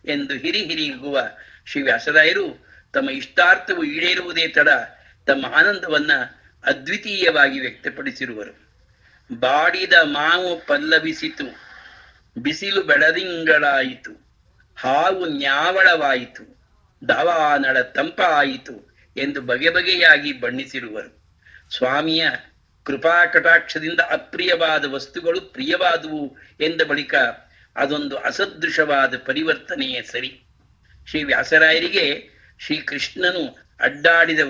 ಎಂದು ಹಿರಿಹಿರಿಗುವ ಶ್ರೀ ವ್ಯಾಸರಾಯರು ತಮ್ಮ ಇಷ್ಟಾರ್ಥವು ಈಡೇರುವುದೇ ತಡ ತಮ್ಮ ಆನಂದವನ್ನ ಅದ್ವಿತೀಯವಾಗಿ ವ್ಯಕ್ತಪಡಿಸಿರುವರು. ಬಾಡಿದ ಮಾವು ಪಲ್ಲವಿಸಿತು, ಬಿಸಿಲು ಬೆಳದಿಂಗಳಾಯಿತು, ಹಾವು ನ್ಯಾವಳವಾಯಿತು, ದವಾನಳ ತಂಪಾಯಿತು ಎಂದು ಬಗೆ ಬಗೆಯಾಗಿ ಬಣ್ಣಿಸಿರುವರು. ಸ್ವಾಮಿಯ ಕೃಪಾ ಕಟಾಕ್ಷದಿಂದ ಅಪ್ರಿಯವಾದ ವಸ್ತುಗಳು ಪ್ರಿಯವಾದುವು ಎಂದ ಬಳಿಕ ಅದೊಂದು ಅಸದೃಶವಾದ ಪರಿವರ್ತನೆಯೇ ಸರಿ. ಶ್ರೀ ವ್ಯಾಸರಾಯರಿಗೆ ಶ್ರೀಕೃಷ್ಣನು ಅಡ್ಡಾಡಿದ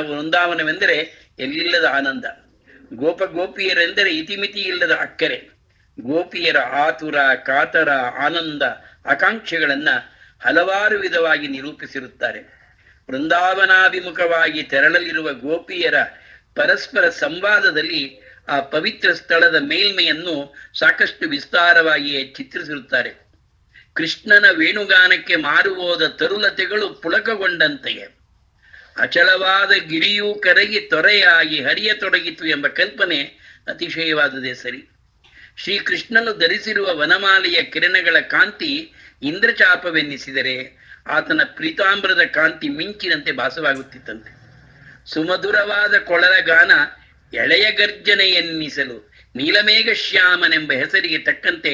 ವೃಂದಾವನವೆಂದರೆ ಎಲ್ಲಿಲ್ಲದ ಆನಂದ, ಗೋಪಿಯರೆಂದರೆ ಇತಿಮಿತಿ ಇಲ್ಲದ ಅಕ್ಕರೆ. ಗೋಪಿಯರ ಆತುರ, ಕಾತರ, ಆನಂದ, ಆಕಾಂಕ್ಷೆಗಳನ್ನ ಹಲವಾರು ವಿಧವಾಗಿ ನಿರೂಪಿಸಿರುತ್ತಾರೆ. ವೃಂದಾವನಾಭಿಮುಖವಾಗಿ ತೆರಳಲಿರುವ ಗೋಪಿಯರ ಪರಸ್ಪರ ಸಂವಾದದಲ್ಲಿ ಆ ಪವಿತ್ರ ಸ್ಥಳದ ಮೇಲ್ಮೆಯನ್ನು ಸಾಕಷ್ಟು ವಿಸ್ತಾರವಾಗಿಯೇ ಚಿತ್ರಿಸಿರುತ್ತಾರೆ. ಕೃಷ್ಣನ ವೇಣುಗಾನಕ್ಕೆ ಮಾರುಹೋದ ತರುಲತೆಗಳು ಪುಳಕಗೊಂಡಂತೆಯೇ ಅಚಲವಾದ ಗಿರಿಯೂ ಕರಗಿ ತೊರೆಯಾಗಿ ಹರಿಯತೊಡಗಿತು ಎಂಬ ಕಲ್ಪನೆ ಅತಿಶಯವಾದುದೇ ಸರಿ. ಶ್ರೀಕೃಷ್ಣನು ಧರಿಸಿರುವ ವನಮಾಲೆಯ ಕಿರಣಗಳ ಕಾಂತಿ ಇಂದ್ರಚಾಪವೆನ್ನಿಸಿದರೆ ಆತನ ಪ್ರೀತಾಂಬ್ರದ ಕಾಂತಿ ಮಿಂಚಿನಂತೆ ಭಾಸವಾಗುತ್ತಿತ್ತಂತೆ. ಸುಮಧುರವಾದ ಕೊಳಲ ಗಾನ ಎಳೆಯ ಗರ್ಜನೆಯನ್ನಿಸಲು ನೀಲಮೇಘ ಶ್ಯಾಮನೆಂಬ ಹೆಸರಿಗೆ ತಕ್ಕಂತೆ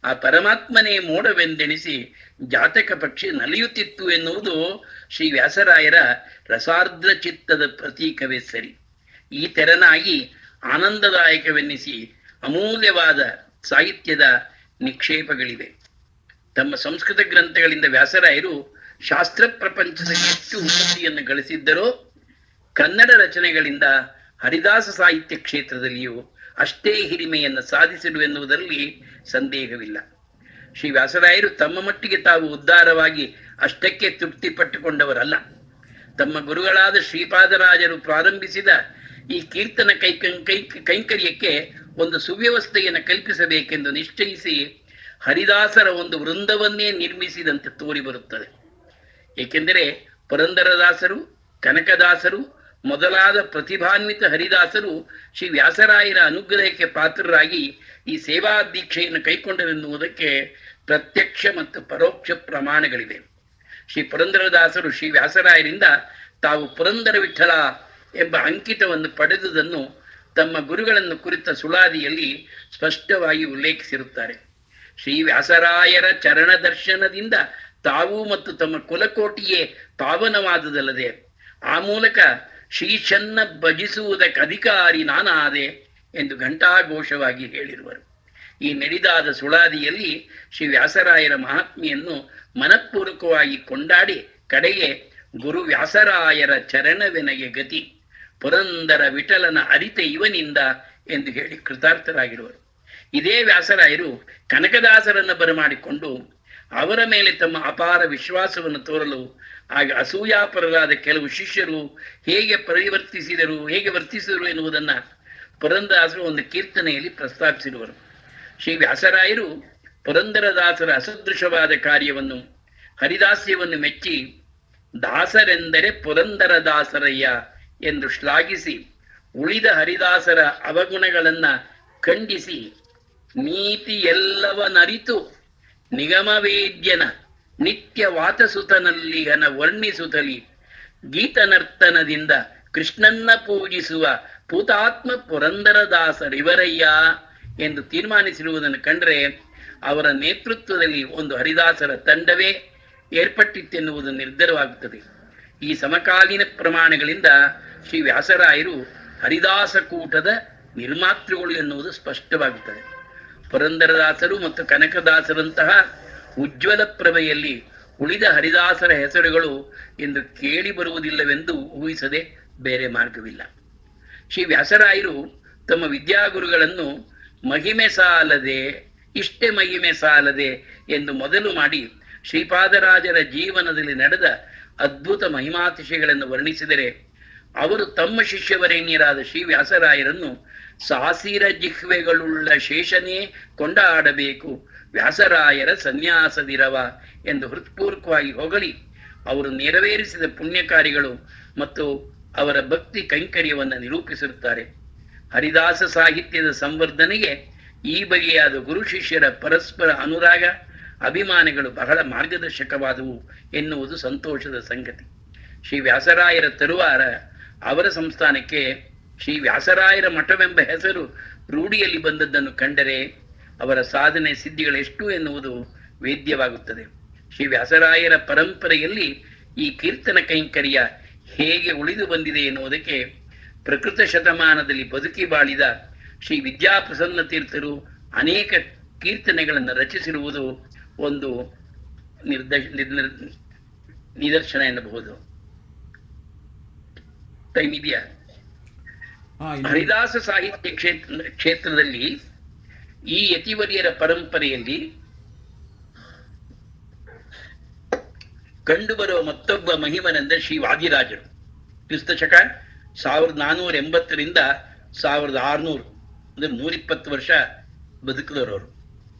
ಆ ಪರಮಾತ್ಮನೇ ಮೋಡವೆಂದೆಣಿಸಿ ಜಾತಕ ಪಕ್ಷಿ ನಲಿಯುತ್ತಿತ್ತು ಎನ್ನುವುದು ಶ್ರೀ ವ್ಯಾಸರಾಯರ ರಸಾರ್ದ್ರ ಚಿತ್ತದ ಪ್ರತೀಕವೇ ಸರಿ. ಈ ತೆರನಾಗಿ ಆನಂದದಾಯಕವೆನ್ನಿಸಿ ಅಮೂಲ್ಯವಾದ ಸಾಹಿತ್ಯದ ನಿಕ್ಷೇಪಗಳಿವೆ. ತಮ್ಮ ಸಂಸ್ಕೃತ ಗ್ರಂಥಗಳಿಂದ ವ್ಯಾಸರಾಯರು ಶಾಸ್ತ್ರ ಪ್ರಪಂಚದ ಎಷ್ಟು ಉನ್ನತಿಯನ್ನು ಗಳಿಸಿದ್ದರೋ ಕನ್ನಡ ರಚನೆಗಳಿಂದ ಹರಿದಾಸ ಸಾಹಿತ್ಯ ಕ್ಷೇತ್ರದಲ್ಲಿಯೂ ಅಷ್ಟೇ ಹಿರಿಮೆಯನ್ನು ಸಾಧಿಸಿರುವೆನ್ನುವುದರಲ್ಲಿ ಸಂದೇಹವಿಲ್ಲ. ಶ್ರೀ ವ್ಯಾಸರಾಯರು ತಮ್ಮ ಮಟ್ಟಿಗೆ ತಾವು ಉದ್ಧಾರವಾಗಿ ಅಷ್ಟಕ್ಕೆ ತೃಪ್ತಿ ಪಟ್ಟುಕೊಂಡವರಲ್ಲ. ತಮ್ಮ ಗುರುಗಳಾದ ಶ್ರೀಪಾದರಾಜರು ಪ್ರಾರಂಭಿಸಿದ ಈ ಕೀರ್ತನ ಕೈಂಕರ್ಯಕ್ಕೆ ಒಂದು ಸುವ್ಯವಸ್ಥೆಯನ್ನು ಕಲ್ಪಿಸಬೇಕೆಂದು ನಿಶ್ಚಯಿಸಿ ಹರಿದಾಸರ ಒಂದು ವೃಂದವನ್ನೇ ನಿರ್ಮಿಸಿದಂತೆ ತೋರಿ ಬರುತ್ತದೆ. ಏಕೆಂದರೆ ಪುರಂದರದಾಸರು, ಕನಕದಾಸರು ಮೊದಲಾದ ಪ್ರತಿಭಾನ್ವಿತ ಹರಿದಾಸರು ಶ್ರೀ ವ್ಯಾಸರಾಯರ ಅನುಗ್ರಹಕ್ಕೆ ಪಾತ್ರರಾಗಿ ಈ ಸೇವಾ ದೀಕ್ಷೆಯನ್ನು ಕೈಕೊಂಡರೆನ್ನುವುದಕ್ಕೆ ಪ್ರತ್ಯಕ್ಷ ಮತ್ತು ಪರೋಕ್ಷ ಪ್ರಮಾಣಗಳಿವೆ. ಶ್ರೀ ಪುರಂದರದಾಸರು ಶ್ರೀ ವ್ಯಾಸರಾಯರಿಂದ ತಾವು ಪುರಂದರ ವಿಠಲ ಎಂಬ ಅಂಕಿತವನ್ನು ಪಡೆದುದನ್ನು ತಮ್ಮ ಗುರುಗಳನ್ನು ಕುರಿತ ಸುಳಾದಿಯಲ್ಲಿ ಸ್ಪಷ್ಟವಾಗಿ ಉಲ್ಲೇಖಿಸಿರುತ್ತಾರೆ. ಶ್ರೀ ವ್ಯಾಸರಾಯರ ಚರಣ ದರ್ಶನದಿಂದ ತಾವು ಮತ್ತು ತಮ್ಮ ಕುಲಕೋಟಿಯೇ ಪಾವನವಾದುದಲ್ಲದೆ ಆ ಮೂಲಕ ಶ್ರೀಶನ್ನ ಭಜಿಸುವುದಕ್ಕೆ ಅಧಿಕಾರಿ ನಾನಾದೆ ಎಂದು ಘಂಟಾಘೋಷವಾಗಿ ಹೇಳಿರುವರು. ಈ ನಡೆದಾದ ಸುಳಾದಿಯಲ್ಲಿ ಶ್ರೀ ವ್ಯಾಸರಾಯರ ಮಹಾತ್ಮೆಯನ್ನು ಮನಪೂರ್ವಕವಾಗಿ ಕೊಂಡಾಡಿ ಕಡೆಗೆ ಗುರು ವ್ಯಾಸರಾಯರ ಚರಣವೆನಗೆ ಗತಿ, ಪುರಂದರ ವಿಠಲನ ಅರಿತೆ ಇವನಿಂದ ಎಂದು ಹೇಳಿ ಕೃತಾರ್ಥರಾಗಿರುವರು. ಇದೇ ವ್ಯಾಸರಾಯರು ಕನಕದಾಸರನ್ನು ಬರಮಾಡಿಕೊಂಡು ಅವರ ಮೇಲೆ ತಮ್ಮ ಅಪಾರ ವಿಶ್ವಾಸವನ್ನು ತೋರಲು ಆಗ ಅಸೂಯಾಪರರಾದ ಕೆಲವು ಶಿಷ್ಯರು ಹೇಗೆ ವರ್ತಿಸಿದರು ಎನ್ನುವುದನ್ನ ಪುರಂದರದಾಸರು ಒಂದು ಕೀರ್ತನೆಯಲ್ಲಿ ಪ್ರಸ್ತಾಪಿಸಿರುವರು. ಶ್ರೀ ವ್ಯಾಸರಾಯರು ಪುರಂದರದಾಸರ ಅಸದೃಶವಾದ ಕಾರ್ಯವನ್ನು, ಹರಿದಾಸ್ಯವನ್ನು ಮೆಚ್ಚಿ ದಾಸರೆಂದರೆ ಪುರಂದರದಾಸರಯ್ಯ ಎಂದು ಶ್ಲಾಘಿಸಿ, ಉಳಿದ ಹರಿದಾಸರ ಅವಗುಣಗಳನ್ನ ಖಂಡಿಸಿ, ನೀತಿ ಎಲ್ಲವನರಿತು ನಿಗಮವೇದ್ಯನ ನಿತ್ಯ ವಾತಸುತನಲ್ಲಿಗನ ವರ್ಣಿಸುತ್ತಲಿ ಗೀತನರ್ತನದಿಂದ ಕೃಷ್ಣನ್ನ ಪೂಜಿಸುವ ಪೂತಾತ್ಮ ಪುರಂದರದಾಸರಿವರಯ್ಯ ಎಂದು ತೀರ್ಮಾನಿಸಿರುವುದನ್ನು ಕಂಡ್ರೆ ಅವರ ನೇತೃತ್ವದಲ್ಲಿ ಒಂದು ಹರಿದಾಸರ ತಂಡವೇ ಏರ್ಪಟ್ಟಿತ್ತೆನ್ನುವುದು ನಿರ್ಧಾರವಾಗುತ್ತದೆ. ಈ ಸಮಕಾಲೀನ ಪ್ರಮಾಣಗಳಿಂದ ಶ್ರೀ ವ್ಯಾಸರಾಯರು ಹರಿದಾಸಕೂಟದ ನಿರ್ಮಾತೃಗಳು ಎನ್ನುವುದು ಸ್ಪಷ್ಟವಾಗುತ್ತದೆ. ಪುರಂದರದಾಸರು ಮತ್ತು ಕನಕದಾಸರಂತಹ ಉಜ್ವಲ ಪ್ರಭೆಯಲ್ಲಿ ಉಳಿದ ಹರಿದಾಸರ ಹೆಸರುಗಳು ಎಂದು ಕೇಳಿ ಬರುವುದಿಲ್ಲವೆಂದು ಊಹಿಸದೆ ಬೇರೆ ಮಾರ್ಗವಿಲ್ಲ. ಶ್ರೀ ವ್ಯಾಸರಾಯರು ತಮ್ಮ ವಿದ್ಯಾಗುರುಗಳನ್ನು ಮಹಿಮೆ ಸಾಲದೆ, ಇಷ್ಟೇ ಮಹಿಮೆ ಸಾಲದೆ ಎಂದು ಮೊದಲು ಮಾಡಿ ಶ್ರೀಪಾದರಾಜರ ಜೀವನದಲ್ಲಿ ನಡೆದ ಅದ್ಭುತ ಮಹಿಮಾತಿಶಯಗಳನ್ನು ವರ್ಣಿಸಿದರೆ, ಅವರು ತಮ್ಮ ಶಿಷ್ಯವರೇಣ್ಯರಾದ ಶ್ರೀ ವ್ಯಾಸರಾಯರನ್ನು ಸಾಸಿರ ಜಿಹ್ವೆಗಳುಳ್ಳ ಶೇಷನೇ ಕೊಂಡಾಡಬೇಕು ವ್ಯಾಸರಾಯರ ಸನ್ಯಾಸದಿರವ ಎಂದು ಹೃತ್ಪೂರ್ವಕವಾಗಿ ಹೊಗಳಿ, ಅವರು ನೆರವೇರಿಸಿದ ಪುಣ್ಯ ಕಾರ್ಯಗಳು ಮತ್ತು ಅವರ ಭಕ್ತಿ ಕೈಂಕರ್ಯವನ್ನು ನಿರೂಪಿಸಿರುತ್ತಾರೆ. ಹರಿದಾಸ ಸಾಹಿತ್ಯದ ಸಂವರ್ಧನೆಗೆ ಈ ಬಗೆಯಾದ ಗುರು ಶಿಷ್ಯರ ಪರಸ್ಪರ ಅನುರಾಗ ಅಭಿಮಾನಗಳು ಬಹಳ ಮಾರ್ಗದರ್ಶಕವಾದವು ಎನ್ನುವುದು ಸಂತೋಷದ ಸಂಗತಿ. ಶ್ರೀ ವ್ಯಾಸರಾಯರ ತರುವಾರ ಅವರ ಸಂಸ್ಥಾನಕ್ಕೆ ಶ್ರೀ ವ್ಯಾಸರಾಯರ ಮಠವೆಂಬ ಹೆಸರು ರೂಢಿಯಲ್ಲಿ ಬಂದದ್ದನ್ನು ಕಂಡರೆ ಅವರ ಸಾಧನೆ ಸಿದ್ಧಿಗಳೆಷ್ಟು ಎನ್ನುವುದು ವೇದ್ಯವಾಗುತ್ತದೆ. ಶ್ರೀ ವ್ಯಾಸರಾಯರ ಪರಂಪರೆಯಲ್ಲಿ ಈ ಕೀರ್ತನ ಕೈಂಕರ್ಯ ಹೇಗೆ ಉಳಿದು ಬಂದಿದೆ ಎನ್ನುವುದಕ್ಕೆ ಪ್ರಕೃತ ಶತಮಾನದಲ್ಲಿ ಬದುಕಿ ಬಾಳಿದ ಶ್ರೀ ವಿದ್ಯಾಪ್ರಸನ್ನ ತೀರ್ಥರು ಅನೇಕ ಕೀರ್ತನೆಗಳನ್ನು ರಚಿಸಿರುವುದು ಒಂದು ನಿದರ್ಶನ ಎನ್ನಬಹುದು. ಟೈಮ್ ಇದೆಯಾ? ಹರಿದಾಸ ಸಾಹಿತ್ಯ ಕ್ಷೇತ್ರದಲ್ಲಿ ಈ ಯತಿವರ್ಯರ ಪರಂಪರೆಯಲ್ಲಿ ಕಂಡುಬರುವ ಮತ್ತೊಬ್ಬ ಮಹಿಮನೆಂದರೆ ಶ್ರೀ ವಾದಿರಾಜರು. ಕ್ರಿಸ್ತಶಕ 1480ರಿಂದ 1600 ಅಂದ್ರೆ 120 ವರ್ಷ ಬದುಕಿದವರು.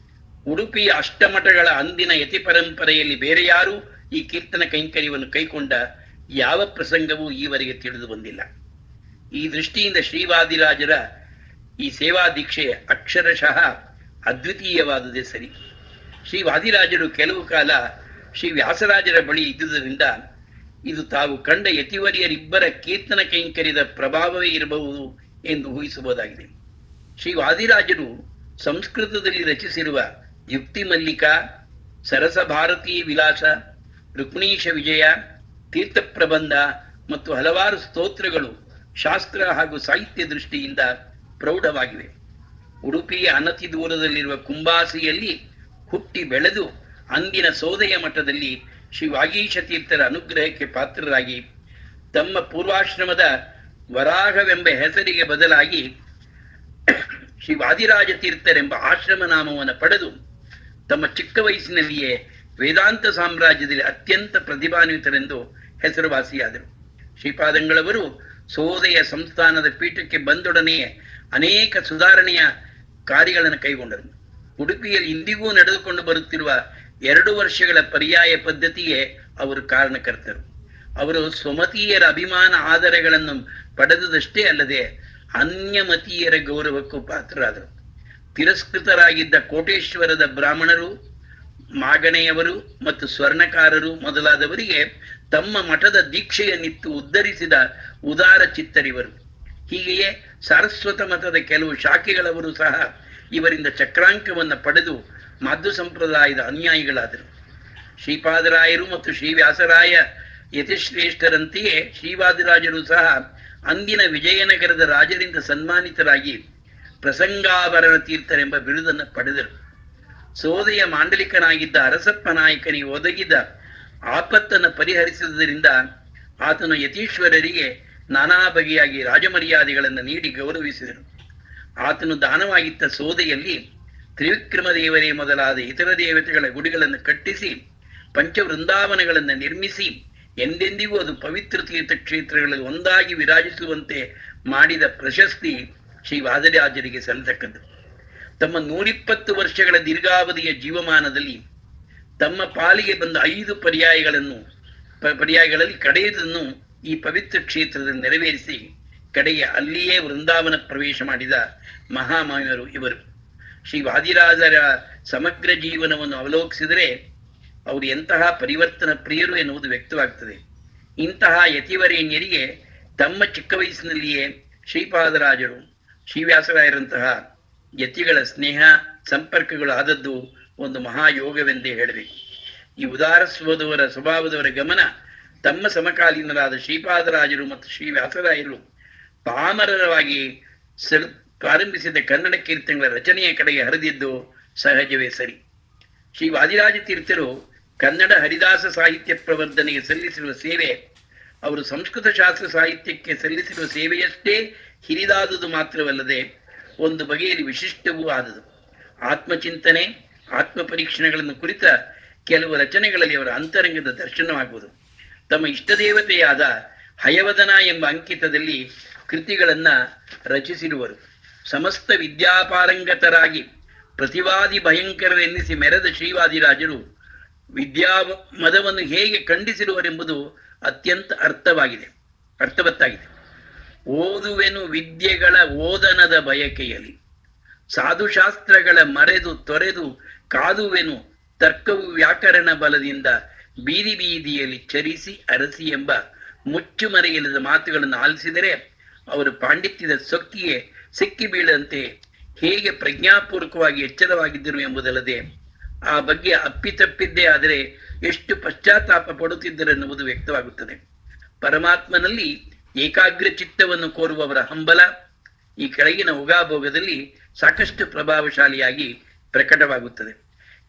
ಉಡುಪಿಯ ಅಷ್ಟಮಠಗಳ ಅಂದಿನ ಯತಿ ಪರಂಪರೆಯಲ್ಲಿ ಬೇರೆ ಯಾರೂ ಈ ಕೀರ್ತನ ಕೈಂಕರ್ಯವನ್ನು ಕೈಕೊಂಡ ಯಾವ ಪ್ರಸಂಗವೂ ಈವರೆಗೆ ತಿಳಿದು ಬಂದಿಲ್ಲ. ಈ ದೃಷ್ಟಿಯಿಂದ ಶ್ರೀವಾದಿರಾಜರ ಈ ಸೇವಾ ದೀಕ್ಷೆ ಅಕ್ಷರಶಃ ಅದ್ವಿತೀಯವಾದುದೇ ಸರಿ. ಶ್ರೀ ವಾದಿರಾಜರು ಕೆಲವು ಕಾಲ ಶ್ರೀ ವ್ಯಾಸರಾಜರ ಬಳಿ ಇದ್ದುದರಿಂದ ಇದು ತಾವು ಕಂಡ ಯತಿವರ್ಯರಿಬ್ಬರ ಕೀರ್ತನ ಕೈಂಕರ್ಯದ ಪ್ರಭಾವವೇ ಇರಬಹುದು ಎಂದು ಊಹಿಸಬಹುದಾಗಿದೆ. ಶ್ರೀ ವಾದಿರಾಜರು ಸಂಸ್ಕೃತದಲ್ಲಿ ರಚಿಸಿರುವ ಯುಕ್ತಿ ಮಲ್ಲಿಕ, ಸರಸ ಭಾರತೀ ವಿಲಾಸ, ರುಕ್ಮಿಣೀಶ ವಿಜಯ, ತೀರ್ಥ ಪ್ರಬಂಧ ಮತ್ತು ಹಲವಾರು ಸ್ತೋತ್ರಗಳು ಶಾಸ್ತ್ರ ಹಾಗೂ ಸಾಹಿತ್ಯ ದೃಷ್ಟಿಯಿಂದ ಪ್ರೌಢವಾಗಿವೆ. ಉಡುಪಿಯ ಅನತಿ ದೂರದಲ್ಲಿರುವ ಕುಂಬಾಸಿಯಲ್ಲಿ ಹುಟ್ಟಿ ಬೆಳೆದು ಅಂದಿನ ಸೋದೆಯ ಮಠದಲ್ಲಿ ಶ್ರೀ ವಾಗೀಶ ತೀರ್ಥರ ಅನುಗ್ರಹಕ್ಕೆ ಪಾತ್ರರಾಗಿ ತಮ್ಮ ಪೂರ್ವಾಶ್ರಮದ ವರಾಹವೆಂಬ ಹೆಸರಿಗೆ ಬದಲಾಗಿ ಶ್ರೀ ವಾದಿರಾಜ ತೀರ್ಥರೆಂಬ ಆಶ್ರಮ ನಾಮವನ್ನು ಪಡೆದು ತಮ್ಮ ಚಿಕ್ಕ ವಯಸ್ಸಿನಲ್ಲಿಯೇ ವೇದಾಂತ ಸಾಮ್ರಾಜ್ಯದಲ್ಲಿ ಅತ್ಯಂತ ಪ್ರತಿಭಾನ್ವಿತರೆಂದು ಹೆಸರುವಾಸಿಯಾದರು. ಶ್ರೀಪಾದಂಗಳವರು ಸೋದೆಯ ಸಂಸ್ಥಾನದ ಪೀಠಕ್ಕೆ ಬಂದೊಡನೆಯೇ ಅನೇಕ ಸುಧಾರಣೆಯ ಕಾರ್ಯಗಳನ್ನು ಕೈಗೊಂಡರು. ಉಡುಪಿಯಲ್ಲಿ ಇಂದಿಗೂ ನಡೆದುಕೊಂಡು ಬರುತ್ತಿರುವ 2 ವರ್ಷಗಳ ಪರ್ಯಾಯ ಪದ್ಧತಿಗೆ ಅವರು ಕಾರಣಕರ್ತರು. ಅವರು ಸ್ವಮತೀಯರ ಅಭಿಮಾನ ಆದರಗಳನ್ನು ಪಡೆದದಷ್ಟೇ ಅಲ್ಲದೆ ಅನ್ಯಮತೀಯರ ಗೌರವಕ್ಕೂ ಪಾತ್ರರಾದರು. ತಿರಸ್ಕೃತರಾಗಿದ್ದ ಕೋಟೇಶ್ವರದ ಬ್ರಾಹ್ಮಣರು, ಮಾಗಣೆಯವರು ಮತ್ತು ಸ್ವರ್ಣಕಾರರು ಮೊದಲಾದವರಿಗೆ ತಮ್ಮ ಮಠದ ದೀಕ್ಷೆಯನ್ನಿತ್ತು ಉದ್ಧರಿಸಿದ ಉದಾರ ಚಿತ್ತರಿವರು. ಹೀಗೆಯೇ ಸಾರಸ್ವತ ಮತದ ಕೆಲವು ಶಾಖೆಗಳವರು ಸಹ ಇವರಿಂದ ಚಕ್ರಾಂಕವನ್ನು ಪಡೆದು ಮಾಧ್ವ ಸಂಪ್ರದಾಯದ ಅನುಯಾಯಿಗಳಾದರು. ಶ್ರೀಪಾದರಾಯರು ಮತ್ತು ಶ್ರೀವ್ಯಾಸರಾಯ ಯತಿಶ್ರೇಷ್ಠರಂತೆಯೇ ಶ್ರೀವಾದಿರಾಜರು ಸಹ ಅಂದಿನ ವಿಜಯನಗರದ ರಾಜರಿಂದ ಸನ್ಮಾನಿತರಾಗಿ ಪ್ರಸಂಗಾಭರಣ ತೀರ್ಥರೆಂಬ ಬಿರುದನ್ನು ಪಡೆದರು. ಸೋದೆಯ ಮಾಂಡಲಿಕನಾಗಿದ್ದ ಅರಸಪ್ಪ ನಾಯಕನಿಗೆ ಒದಗಿದ ಆಪತ್ತನ್ನು ಪರಿಹರಿಸುವುದರಿಂದ ಆತನು ಯತೀಶ್ವರರಿಗೆ ನಾನಾ ಬಗೆಯಾಗಿ ರಾಜಮರ್ಯಾದೆಗಳನ್ನು ನೀಡಿ ಗೌರವಿಸಿದರು. ಆತನು ದಾನವಾಗಿದ್ದ ಸೋದೆಯಲ್ಲಿ ತ್ರಿವಿಕ್ರಮ ದೇವರೇ ಮೊದಲಾದ ಇತರ ದೇವತೆಗಳ ಗುಡಿಗಳನ್ನು ಕಟ್ಟಿಸಿ ಪಂಚವೃಂದಾವನಗಳನ್ನು ನಿರ್ಮಿಸಿ ಎಂದೆಂದಿಗೂ ಅದು ಪವಿತ್ರ ತೀರ್ಥಕ್ಷೇತ್ರಗಳಲ್ಲಿ ಒಂದಾಗಿ ವಿರಾಜಿಸುವಂತೆ ಮಾಡಿದ ಪ್ರಶಸ್ತಿ ಶ್ರೀ ವಾದಿರಾಜರಿಗೆ ಸಲ್ಲತಕ್ಕದ್ದು. ತಮ್ಮ 120 ವರ್ಷಗಳ ದೀರ್ಘಾವಧಿಯ ಜೀವಮಾನದಲ್ಲಿ ತಮ್ಮ ಪಾಲಿಗೆ ಬಂದ 5 ಪರ್ಯಾಯಗಳಲ್ಲಿ ಕಡೆಯದನ್ನು ಈ ಪವಿತ್ರ ಕ್ಷೇತ್ರದಲ್ಲಿ ನೆರವೇರಿಸಿ ಕಡೆಗೆ ಅಲ್ಲಿಯೇ ವೃಂದಾವನ ಪ್ರವೇಶ ಮಾಡಿದ ಮಹಾಮಹಿಮರು ಇವರು. ಶ್ರೀ ವಾದಿರಾಜರ ಸಮಗ್ರ ಜೀವನವನ್ನು ಅವಲೋಕಿಸಿದರೆ ಅವರು ಎಂತಹ ಪರಿವರ್ತನ ಪ್ರಿಯರು ಎನ್ನುವುದು ವ್ಯಕ್ತವಾಗ್ತದೆ. ಇಂತಹ ಯತಿವರೇಣ್ಯರಿಗೆ ತಮ್ಮ ಚಿಕ್ಕ ವಯಸ್ಸಿನಲ್ಲಿಯೇ ಶ್ರೀಪಾದರಾಜರು, ಶ್ರೀವ್ಯಾಸರಾಯರಂತಹ ಯತಿಗಳ ಸ್ನೇಹ ಸಂಪರ್ಕಗಳು ಆದದ್ದು ಒಂದು ಮಹಾಯೋಗವೆಂದೇ ಹೇಳಬೇಕು. ಈ ಉದಾರ ಸ್ವಭಾವದವರ ಗಮನ ತಮ್ಮ ಸಮಕಾಲೀನರಾದ ಶ್ರೀಪಾದರಾಜರು ಮತ್ತು ಶ್ರೀವ್ಯಾಸರಾಯರು ಪಾಮರವಾಗಿ ಪ್ರಾರಂಭಿಸಿದ ಕನ್ನಡ ಕೀರ್ತನೆಗಳ ರಚನೆಯ ಕಡೆಗೆ ಹರಿದಿದ್ದು ಸಹಜವೇ ಸರಿ. ಶ್ರೀ ವಾದಿರಾಜ ತೀರ್ಥರು ಕನ್ನಡ ಹರಿದಾಸ ಸಾಹಿತ್ಯ ಪ್ರವರ್ಧನೆಗೆ ಸಲ್ಲಿಸಿರುವ ಸೇವೆ ಅವರು ಸಂಸ್ಕೃತ ಶಾಸ್ತ್ರ ಸಾಹಿತ್ಯಕ್ಕೆ ಸಲ್ಲಿಸಿರುವ ಸೇವೆಯಷ್ಟೇ ಹಿರಿದಾದುದು ಮಾತ್ರವಲ್ಲದೆ ಒಂದು ಬಗೆಯಲ್ಲಿ ವಿಶಿಷ್ಟವೂ ಆದುದು. ಆತ್ಮಚಿಂತನೆ, ಆತ್ಮ ಪರೀಕ್ಷಣೆಗಳನ್ನು ಕುರಿತ ಕೆಲವು ರಚನೆಗಳಲ್ಲಿ ಅವರ ಅಂತರಂಗದ ದರ್ಶನವಾಗುವುದು. ತಮ್ಮ ಇಷ್ಟದೇವತೆಯಾದ ಹಯವದನ ಎಂಬ ಅಂಕಿತದಲ್ಲಿ ಕೃತಿಗಳನ್ನ ರಚಿಸಿರುವರು. ಸಮಸ್ತ ವಿದ್ಯಾಪಾರಂಗತರಾಗಿ ಪ್ರತಿವಾದಿ ಭಯಂಕರರೆನ್ನಿಸಿ ಮೆರೆದ ಶ್ರೀವಾದಿರಾಜರು ಮದವನ್ನು ಹೇಗೆ ಖಂಡಿಸಿರುವರೆಂಬುದು ಅತ್ಯಂತ ಅರ್ಥವತ್ತಾಗಿದೆ. ಓದುವೆನು ವಿದ್ಯೆಗಳ ಓದನದ ಬಯಕೆಯಲ್ಲಿ, ಸಾಧುಶಾಸ್ತ್ರಗಳ ಮರೆದು ತೊರೆದು ಕಾದುವೆನು ತರ್ಕವು ವ್ಯಾಕರಣ ಬಲದಿಂದ ಬೀದಿ ಬೀದಿಯಲ್ಲಿ ಚರಿಸಿ ಅರಸಿ ಎಂಬ ಮುಚ್ಚುಮರೆಯಿಲ್ಲದ ಮಾತುಗಳನ್ನು ಆಲಿಸಿದರೆ ಅವರು ಪಾಂಡಿತ್ಯದ ಸೊಕ್ಕಿಗೆ ಸಿಕ್ಕಿ ಬೀಳಂತೆ ಹೇಗೆ ಪ್ರಜ್ಞಾಪೂರ್ವಕವಾಗಿ ಎಚ್ಚರವಾಗಿದ್ದರು ಎಂಬುದಲ್ಲದೆ ಆ ಬಗ್ಗೆ ಅಪ್ಪಿತಪ್ಪಿದ್ದೇ ಆದರೆ ಎಷ್ಟು ಪಶ್ಚಾತ್ತಾಪ ಪಡುತ್ತಿದ್ದರೆನ್ನುವುದು ವ್ಯಕ್ತವಾಗುತ್ತದೆ. ಪರಮಾತ್ಮನಲ್ಲಿ ಏಕಾಗ್ರ ಚಿತ್ತವನ್ನು ಕೋರುವವರ ಹಂಬಲ ಈ ಕೆಳಗಿನ ಉಗಾಭೋಗದಲ್ಲಿ ಸಾಕಷ್ಟು ಪ್ರಭಾವಶಾಲಿಯಾಗಿ ಪ್ರಕಟವಾಗುತ್ತದೆ.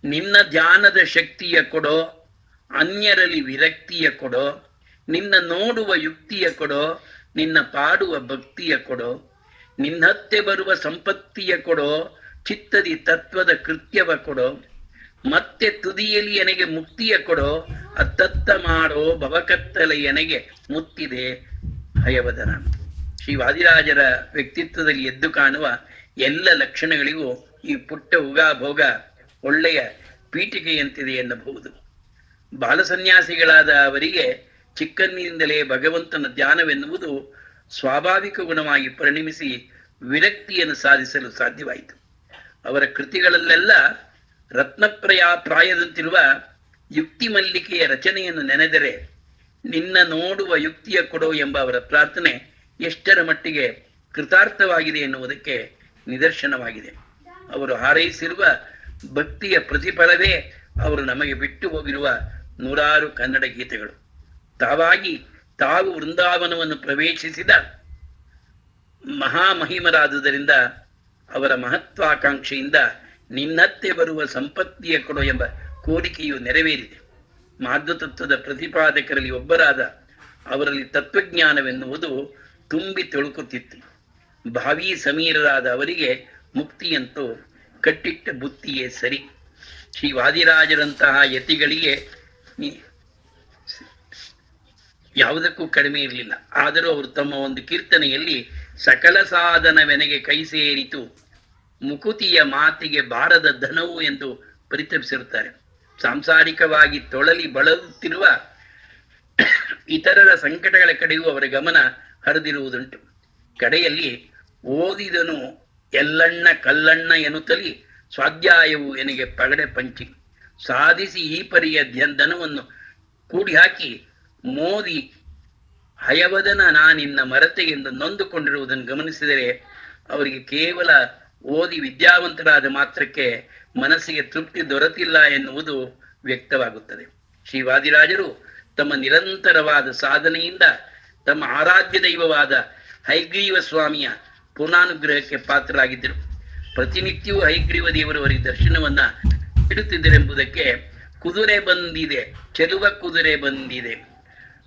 ನಿನ್ನ ಧ್ಯಾನದ ಶಕ್ತಿಯ ಕೊಡೋ, ಅನ್ಯರಲ್ಲಿ ವಿರಕ್ತಿಯ ಕೊಡೋ, ನಿನ್ನ ನೋಡುವ ಯುಕ್ತಿಯ ಕೊಡೋ, ನಿನ್ನ ಪಾಡುವ ಭಕ್ತಿಯ ಕೊಡೋ, ನಿನ್ನತ್ತೆ ಬರುವ ಸಂಪತ್ತಿಯ ಕೊಡೋ, ಚಿತ್ತದಿ ತತ್ವದ ಕೃತ್ಯವ ಕೊಡೋ, ಮತ್ತೆ ತುದಿಯಲ್ಲಿ ಎನಗೆ ಮುಕ್ತಿಯ ಕೊಡೋ, ಅತ್ತತ್ತ ಮಾಡೋ ಭವಕತ್ತಲೆಯನೆಗೆ ಮುತ್ತಿದೆ ಹಯವದನ. ಶ್ರೀ ವಾದಿರಾಜರ ವ್ಯಕ್ತಿತ್ವದಲ್ಲಿ ಎದ್ದು ಕಾಣುವ ಎಲ್ಲ ಲಕ್ಷಣಗಳಿಗೂ ಈ ಪುಟ್ಟ ಉಗಾಭೋಗ ಒಳ್ಳೆಯ ಪೀಠಿಕೆಯಂತಿದೆ ಎನ್ನಬಹುದು. ಬಾಲಸನ್ಯಾಸಿಗಳಾದ ಅವರಿಗೆ ಚಿಕ್ಕಂದಿನಿಂದಲೇ ಭಗವಂತನ ಧ್ಯಾನವೆನ್ನುವುದು ಸ್ವಾಭಾವಿಕ ಗುಣವಾಗಿ ಪರಿಣಮಿಸಿ ವಿರಕ್ತಿಯನ್ನು ಸಾಧಿಸಲು ಸಾಧ್ಯವಾಯಿತು. ಅವರ ಕೃತಿಗಳಲ್ಲೆಲ್ಲ ಪ್ರಾಯದಂತಿರುವ ಯುಕ್ತಿ ಮಲ್ಲಿಕೆಯ ರಚನೆಯನ್ನು ನೆನೆದರೆ ನಿನ್ನ ನೋಡುವ ಯುಕ್ತಿಯ ಕೊಡೋ ಎಂಬ ಅವರ ಪ್ರಾರ್ಥನೆ ಎಷ್ಟರ ಮಟ್ಟಿಗೆ ಕೃತಾರ್ಥವಾಗಿದೆ ಎನ್ನುವುದಕ್ಕೆ ನಿದರ್ಶನವಾಗಿದೆ. ಅವರು ಹಾರೈಸಿರುವ ಭಕ್ತಿಯ ಪ್ರತಿಫಲವೇ ಅವರು ನಮಗೆ ಬಿಟ್ಟು ಹೋಗಿರುವ 100 ಕನ್ನಡ ಗೀತೆಗಳು. ತಾವು ವೃಂದಾವನವನ್ನು ಪ್ರವೇಶಿಸಿದ ಮಹಾಮಹಿಮರಾದುದರಿಂದ ಅವರ ಮಹತ್ವಾಕಾಂಕ್ಷೆಯಿಂದ ನಿನ್ನತ್ತೆ ಬರುವ ಸಂಪತ್ತಿಯ ಕೊಡೋ ಎಂಬ ಕೋರಿಕೆಯು ನೆರವೇರಿದೆ. ಮಾಧ್ವತತ್ವದ ಪ್ರತಿಪಾದಕರಲ್ಲಿ ಒಬ್ಬರಾದ ಅವರಲ್ಲಿ ತತ್ವಜ್ಞಾನವೆನ್ನುವುದು ತುಂಬಿ ತೊಳುಕುತ್ತಿತ್ತು. ಭಾವಿ ಸಮೀರರಾದ ಅವರಿಗೆ ಮುಕ್ತಿಯಂತೂ ಕಟ್ಟಿಟ್ಟ ಬುತ್ತಿಯೇ ಸರಿ. ಶ್ರೀ ವಾದಿರಾಜರಂತಹ ಯತಿಗಳಿಗೆ ಯಾವುದಕ್ಕೂ ಕಡಿಮೆ ಇರಲಿಲ್ಲ. ಆದರೂ ಅವರು ತಮ್ಮ ಒಂದು ಕೀರ್ತನೆಯಲ್ಲಿ ಸಕಲ ಸಾಧನವೆನಗೆ ಕೈ ಸೇರಿತು, ಮುಕುತಿಯ ಮಾತಿಗೆ ಬಾರದ ಧನವು ಎಂದು ಪರಿತಪಿಸಿರುತ್ತಾರೆ. ಸಾಂಸಾರಿಕವಾಗಿ ತೊಳಲಿ ಬಳಲುತ್ತಿರುವ ಇತರರ ಸಂಕಟಗಳ ಕಡೆಯೂ ಅವರ ಗಮನ ಹರಿದಿರುವುದುಂಟು. ಕಡೆಯಲ್ಲಿ ಓದಿದನು ಎಲ್ಲಣ್ಣ ಕಲ್ಲಣ್ಣ ಎನ್ನುತ್ತಲಿ ಸ್ವಾಧ್ಯಾಯವು ಎನಗೆ ಪಗಡೆ ಪಂಚಿ, ಸಾಧಿಸಿ ಈ ಪರಿಯ ಧನವನ್ನು ಕೂಡಿ ಹಾಕಿ ಮೋದಿ ಹಯವದನ ನಾನಿನ್ನ ಮರತೆ ಎಂದು ನೊಂದುಕೊಂಡಿರುವುದನ್ನು ಗಮನಿಸಿದರೆ ಅವರಿಗೆ ಕೇವಲ ಓದಿ ವಿದ್ಯಾವಂತರಾದ ಮಾತ್ರಕ್ಕೆ ಮನಸ್ಸಿಗೆ ತೃಪ್ತಿ ದೊರೆತಿಲ್ಲ ಎನ್ನುವುದು ವ್ಯಕ್ತವಾಗುತ್ತದೆ. ಶ್ರೀ ವಾದಿರಾಜರು ತಮ್ಮ ನಿರಂತರವಾದ ಸಾಧನೆಯಿಂದ ತಮ್ಮ ಆರಾಧ್ಯ ದೈವವಾದ ಹೈಗ್ರೀವ ಸ್ವಾಮಿಯ ಪೂರ್ಣಾನುಗ್ರಹಕ್ಕೆ ಪಾತ್ರರಾಗಿದ್ದರು. ಪ್ರತಿನಿತ್ಯವೂ ಹೈಗ್ರೀವ ದೇವರು ಅವರಿಗೆ ದರ್ಶನವನ್ನ ಇಡುತ್ತಿದ್ದರೆಂಬುದಕ್ಕೆ ಕುದುರೆ ಬಂದಿದೆ, ಚೆಲುವ ಕುದುರೆ ಬಂದಿದೆ,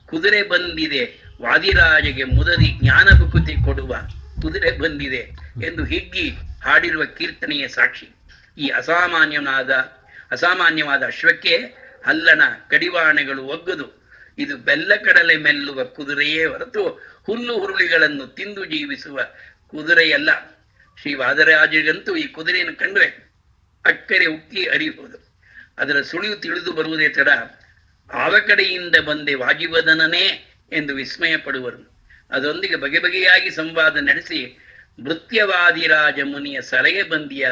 ಕುದುರೆ ಬಂದಿದೆ ವಾದಿರಾಜಗೆ ಮುದದಿ ಜ್ಞಾನ ಭುಕುತಿ ಕೊಡುವ ಕುದುರೆ ಬಂದಿದೆ ಎಂದು ಹಿಗ್ಗಿ ಹಾಡಿರುವ ಕೀರ್ತನೆಯ ಸಾಕ್ಷಿ. ಈ ಅಸಾಮಾನ್ಯವಾದ ಅಶ್ವಕ್ಕೆ ಹಲ್ಲಣ ಕಡಿವಾಣಗಳು ಒಗ್ಗದು, ಇದು ಬೆಲ್ಲ ಕಡಲೆ ಮೆಲ್ಲುವ ಕುದುರೆಯೇ ಹೊರತು ಹುಲ್ಲು ಹುರುಳಿಗಳನ್ನು ತಿಂದು ಜೀವಿಸುವ ಕುದುರೆಯಲ್ಲ. ಶ್ರೀ ವಾದರಾಜರಿಗಂತೂ ಈ ಕುದುರೆಯನ್ನು ಕಂಡ್ರೆ ಅಕ್ಕರೆ ಉಕ್ಕಿ ಅರಿಬಹುದು. ಅದರ ಸುಳಿವು ತಿಳಿದು ಬರುವುದೇ ತಡ ಆವ ಕಡೆಯಿಂದ ಬಂದೆ ವಾಜಿವದನನೇ ಎಂದು ವಿಸ್ಮಯ ಪಡುವರು. ಅದರೊಂದಿಗೆ ಬಗೆ ಬಗೆಯಾಗಿ ಸಂವಾದ ನಡೆಸಿ ಭೃತ್ಯವಾದಿರಾಜ ಮುನಿಯ ಸಲಹೆ ಬಂದಿಯ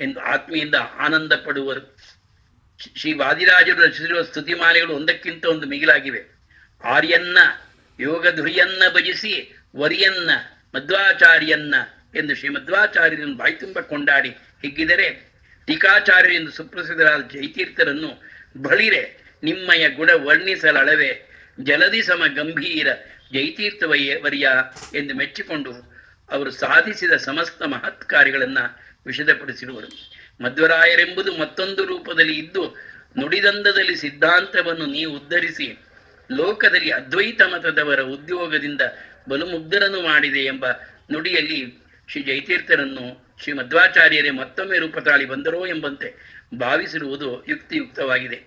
ಎಂದು ಆತ್ಮೆಯಿಂದ ಆನಂದ ಪಡುವರು. ಶ್ರೀ ವಾದಿರಾಜರು ರಚಿಸಿರುವ ಸ್ತುತಿಮಾಲೆಗಳು ಒಂದಕ್ಕಿಂತ ಒಂದು ಮಿಗಿಲಾಗಿವೆ. ಆರ್ಯನ್ನ ಯೋಗ ಧುರಿಯನ್ನ ಭಜಿಸಿ ವರಿಯನ್ನ ಮಧ್ವಾಚಾರ್ಯನ್ನ ಎಂದು ಶ್ರೀ ಮಧ್ವಾಚಾರ್ಯರನ್ನು ಬಾಯ್ತುಂಬ ಕೊಂಡಾಡಿ ಹಿಗ್ಗಿದರೆ, ಟೀಕಾಚಾರ್ಯ ಎಂದು ಸುಪ್ರಸಿದ್ಧರಾದ ಜೈತೀರ್ಥರನ್ನು ಬಳಿರೆ ನಿಮ್ಮಯ ಗುಣ ವರ್ಣಿಸಲಳವೆ ಜಲದಿ ಸಮ ಗಂಭೀರ ಜೈತೀರ್ಥವರ್ಯ ಎಂದು ಮೆಚ್ಚಿಕೊಂಡು ಅವರು ಸಾಧಿಸಿದ ಸಮಸ್ತ ಮಹತ್ ಕಾರ್ಯಗಳನ್ನ ವಿಷದಪಡಿಸಿರುವರು. ಮಧ್ವರಾಯರೆಂಬುದು ಮತ್ತೊಂದು ರೂಪದಲ್ಲಿ ಇದ್ದು ನುಡಿದಂದದಲ್ಲಿ ಸಿದ್ಧಾಂತವನ್ನು ನೀವು ಉದ್ಧರಿಸಿ ಲೋಕದಲ್ಲಿ ಅದ್ವೈತ ಮತದವರ ಉದ್ಯೋಗದಿಂದ ಬಲು ಮುಗ್ಧರನ್ನು ಮಾಡಿದೆ ಎಂಬ ನುಡಿಯಲ್ಲಿ ಶ್ರೀ ಜೈತೀರ್ಥರನ್ನು ಶ್ರೀ ಮಧ್ವಾಚಾರ್ಯರೇ ಮತ್ತೊಮ್ಮೆ ರೂಪ ತಾಳಿ ಬಂದರೋ ಎಂಬಂತೆ ಭಾವಿಸಿರುವುದು ಯುಕ್ತಿಯುಕ್ತವಾಗಿದೆ.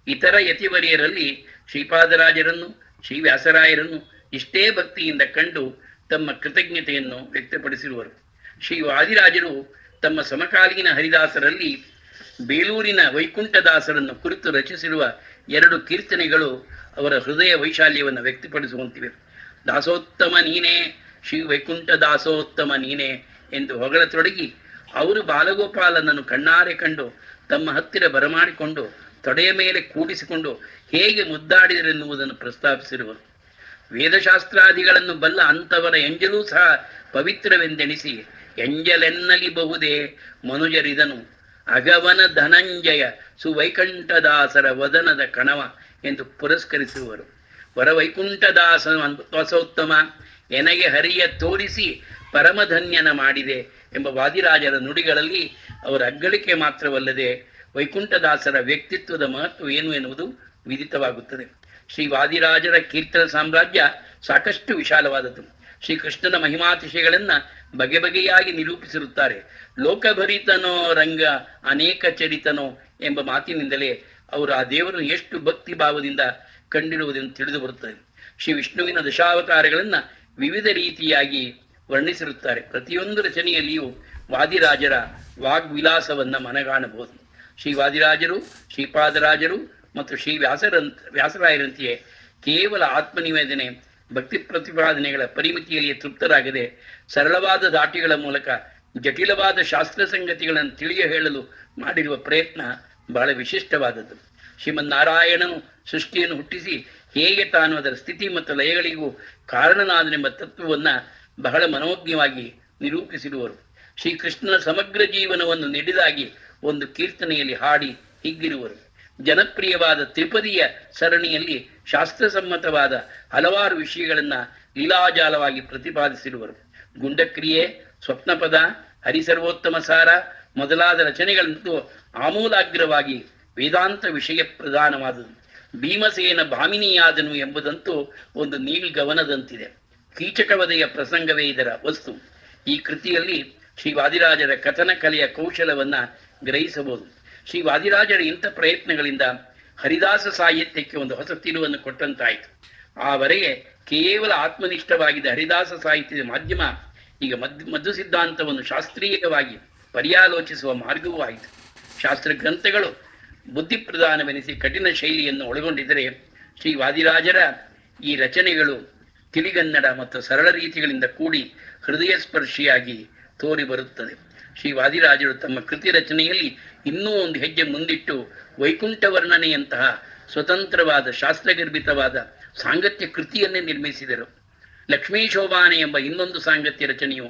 ಇತರ ಯತಿವರಿಯರಲ್ಲಿ ಶ್ರೀಪಾದರಾಜರನ್ನು ಶ್ರೀ ವ್ಯಾಸರಾಯರನ್ನು ಇಷ್ಟೇ ಭಕ್ತಿಯಿಂದ ಕಂಡು ತಮ್ಮ ಕೃತಜ್ಞತೆಯನ್ನು ವ್ಯಕ್ತಪಡಿಸಿರುವರು. ಶ್ರೀ ವಾದಿರಾಜರು ತಮ್ಮ ಸಮಕಾಲೀನ ಹರಿದಾಸರಲ್ಲಿ ಬೇಲೂರಿನ ವೈಕುಂಠದಾಸರನ್ನು ಕುರಿತು ರಚಿಸಿರುವ 2 ಕೀರ್ತನೆಗಳು ಅವರ ಹೃದಯ ವೈಶಾಲ್ಯವನ್ನು ವ್ಯಕ್ತಪಡಿಸುವಂತಿವೆ. ದಾಸೋತ್ತಮ ನೀನೇ, ಶ್ರೀ ವೈಕುಂಠ ದಾಸೋತ್ತಮ ನೀನೇ ಎಂದು ಹೊಗಳತೊಡಗಿ ಅವರು ಬಾಲಗೋಪಾಲನನ್ನು ಕಣ್ಣಾರೆ ಕಂಡು ತಮ್ಮ ಹತ್ತಿರ ಬರಮಾಡಿಕೊಂಡು ತೊಡೆಯ ಮೇಲೆ ಕೂಡಿಸಿಕೊಂಡು ಹೇಗೆ ಮುದ್ದಾಡಿದರೆನ್ನುವುದನ್ನು ಪ್ರಸ್ತಾಪಿಸಿರುವರು. ವೇದಶಾಸ್ತ್ರಾದಿಗಳನ್ನು ಬಲ್ಲ ಅಂತವರ ಎಂಜಲೂ ಸಹ ಪವಿತ್ರವೆಂದೆಣಿಸಿ ಎಂಜಲೆನ್ನಲಿ ಬಹುದೇ ಮನುಜರಿದನು ಅಗವನ ಧನಂಜಯ ಸುವೈಕಂಠದಾಸರ ವದನದ ಕಣವ ಎಂದು ಪುರಸ್ಕರಿಸುವರು. ವರವೈಕುಂಠದಾಸ ದಾಸೋತ್ತಮ ಎನಗೆ ಹರಿಯ ತೋರಿಸಿ ಪರಮಧನ್ಯನ ಮಾಡಿದೆ ಎಂಬ ವಾದಿರಾಜರ ನುಡಿಗಳಲ್ಲಿ ಅವರ ಅಗ್ಗಳಿಕೆ ಮಾತ್ರವಲ್ಲದೆ ವೈಕುಂಠದಾಸರ ವ್ಯಕ್ತಿತ್ವದ ಮಹತ್ವ ಏನು ಎನ್ನುವುದು ವಿದಿತವಾಗುತ್ತದೆ. ಶ್ರೀ ವಾದಿರಾಜರ ಕೀರ್ತನ ಸಾಮ್ರಾಜ್ಯ ಸಾಕಷ್ಟು ವಿಶಾಲವಾದದ್ದು. ಶ್ರೀಕೃಷ್ಣನ ಮಹಿಮಾತಿಶಯಗಳನ್ನ ಬಗೆ ಬಗೆಯಾಗಿ ನಿರೂಪಿಸಿರುತ್ತಾರೆ. ಲೋಕಭರಿತನೋ ರಂಗ ಅನೇಕ ಚರಿತನೋ ಎಂಬ ಮಾತಿನಿಂದಲೇ ಅವರು ಆ ದೇವರನ್ನು ಎಷ್ಟು ಭಕ್ತಿ ಭಾವದಿಂದ ಕಂಡಿರುವುದೆಂದು ತಿಳಿದು ಬರುತ್ತದೆ. ಶ್ರೀ ವಿಷ್ಣುವಿನ ದಶಾವತಾರಗಳನ್ನ ವಿವಿಧ ರೀತಿಯಾಗಿ ವರ್ಣಿಸಿರುತ್ತಾರೆ. ಪ್ರತಿಯೊಂದು ರಚನೆಯಲ್ಲಿಯೂ ವಾದಿರಾಜರ ವಾಗ್ವಿಲಾಸವನ್ನ ಮನಗಾಣಬಹುದು. ಶ್ರೀ ವಾದಿರಾಜರು, ಶ್ರೀಪಾದರಾಜರು ಮತ್ತು ಶ್ರೀ ವ್ಯಾಸರಾಯರಂತೆಯೇ ಕೇವಲ ಆತ್ಮನಿವೇದನೆ ಭಕ್ತಿ ಪ್ರತಿಪಾದನೆಗಳ ಪರಿಮಿತಿಯಲ್ಲಿ ತೃಪ್ತರಾಗದೆ ಸರಳವಾದ ದಾಟಿಗಳ ಮೂಲಕ ಜಟಿಲವಾದ ಶಾಸ್ತ್ರ ಸಂಗತಿಗಳನ್ನು ತಿಳಿಯ ಹೇಳಲು ಮಾಡಿರುವ ಪ್ರಯತ್ನ ಬಹಳ ವಿಶಿಷ್ಟವಾದದ್ದು. ಶ್ರೀಮನ್ನಾರಾಯಣನು ಸೃಷ್ಟಿಯನ್ನು ಹುಟ್ಟಿಸಿ ಹೇಗೆ ತಾನು ಅದರ ಸ್ಥಿತಿ ಮತ್ತು ಲಯಗಳಿಗೂ ಕಾರಣನಾದನೆಂಬ ತತ್ವವನ್ನ ಬಹಳ ಮನೋಜ್ಞವಾಗಿ ನಿರೂಪಿಸಿರುವರು. ಶ್ರೀಕೃಷ್ಣನ ಸಮಗ್ರ ಜೀವನವನ್ನು ನಡೆದಾಗಿ ಒಂದು ಕೀರ್ತನೆಯಲ್ಲಿ ಹಾಡಿ ಹಿಗ್ಗಿರುವರು. ಜನಪ್ರಿಯವಾದ ತ್ರಿಪದಿಯ ಸರಣಿಯಲ್ಲಿ ಶಾಸ್ತ್ರಸಮ್ಮತವಾದ ಹಲವಾರು ವಿಷಯಗಳನ್ನ ಲೀಲಾಜಾಲವಾಗಿ ಪ್ರತಿಪಾದಿಸಿರುವರು. ಗುಂಡಕ್ರಿಯೆ, ಸ್ವಪ್ನಪದ, ಹರಿಸರ್ವೋತ್ತಮ ಸಾರ ಮೊದಲಾದ ರಚನೆಗಳಂತೂ ಆಮೂಲಾಗ್ರವಾಗಿ ವೇದಾಂತ ವಿಷಯ ಪ್ರಧಾನವಾದುದು. ಭೀಮಸೇನ ಭಾಮಿನಿಯಾದನು ಎಂಬುದಂತೂ ಒಂದು ನೀಳ್ಗವನದಂತಿದೆ. ಕೀಚಕವಧೆಯ ಪ್ರಸಂಗವೇ ಇದರ ವಸ್ತು. ಈ ಕೃತಿಯಲ್ಲಿ ಶ್ರೀ ವಾದಿರಾಜರ ಕಥನ ಕಲೆಯ ಕೌಶಲವನ್ನ ಗ್ರಹಿಸಬಹುದು. ಶ್ರೀ ವಾದಿರಾಜರ ಇಂಥ ಪ್ರಯತ್ನಗಳಿಂದ ಹರಿದಾಸ ಸಾಹಿತ್ಯಕ್ಕೆ ಒಂದು ಹೊಸ ತಿರುವನ್ನು ಕೊಟ್ಟಂತಾಯಿತು. ಆವರೆಗೆ ಕೇವಲ ಆತ್ಮನಿಷ್ಠವಾಗಿದ್ದ ಹರಿದಾಸ ಸಾಹಿತ್ಯದ ಮಾಧ್ಯಮ ಈಗ ಮಧು ಸಿದ್ಧಾಂತವನ್ನು ಶಾಸ್ತ್ರೀಯವಾಗಿ ಪರ್ಯಾಲೋಚಿಸುವ ಮಾರ್ಗವೂ ಆಯಿತು. ಶಾಸ್ತ್ರ ಗ್ರಂಥಗಳು ಬುದ್ಧಿ ಪ್ರಧಾನವೆನಿಸಿ ಕಠಿಣ ಶೈಲಿಯನ್ನು ಒಳಗೊಂಡಿದ್ದರೆ ಶ್ರೀ ವಾದಿರಾಜರ ಈ ರಚನೆಗಳು ತಿಳಿಗನ್ನಡ ಮತ್ತು ಸರಳ ರೀತಿಗಳಿಂದ ಕೂಡಿ ಹೃದಯ ಸ್ಪರ್ಶಿಯಾಗಿ ತೋರಿ ಬರುತ್ತದೆ. ಶ್ರೀ ವಾದಿರಾಜರು ತಮ್ಮ ಕೃತಿ ರಚನೆಯಲ್ಲಿ ಇನ್ನೂ ಒಂದು ಹೆಜ್ಜೆ ಮುಂದಿಟ್ಟು ವೈಕುಂಠ ವರ್ಣನೆಯಂತಹ ಸ್ವತಂತ್ರವಾದ ಶಾಸ್ತ್ರಗರ್ಭಿತವಾದ ಸಾಂಗತ್ಯ ಕೃತಿಯನ್ನೇ ನಿರ್ಮಿಸಿದರು. ಲಕ್ಷ್ಮೀ ಶೋಭಾನೆ ಎಂಬ ಇನ್ನೊಂದು ಸಾಂಗತ್ಯ ರಚನೆಯು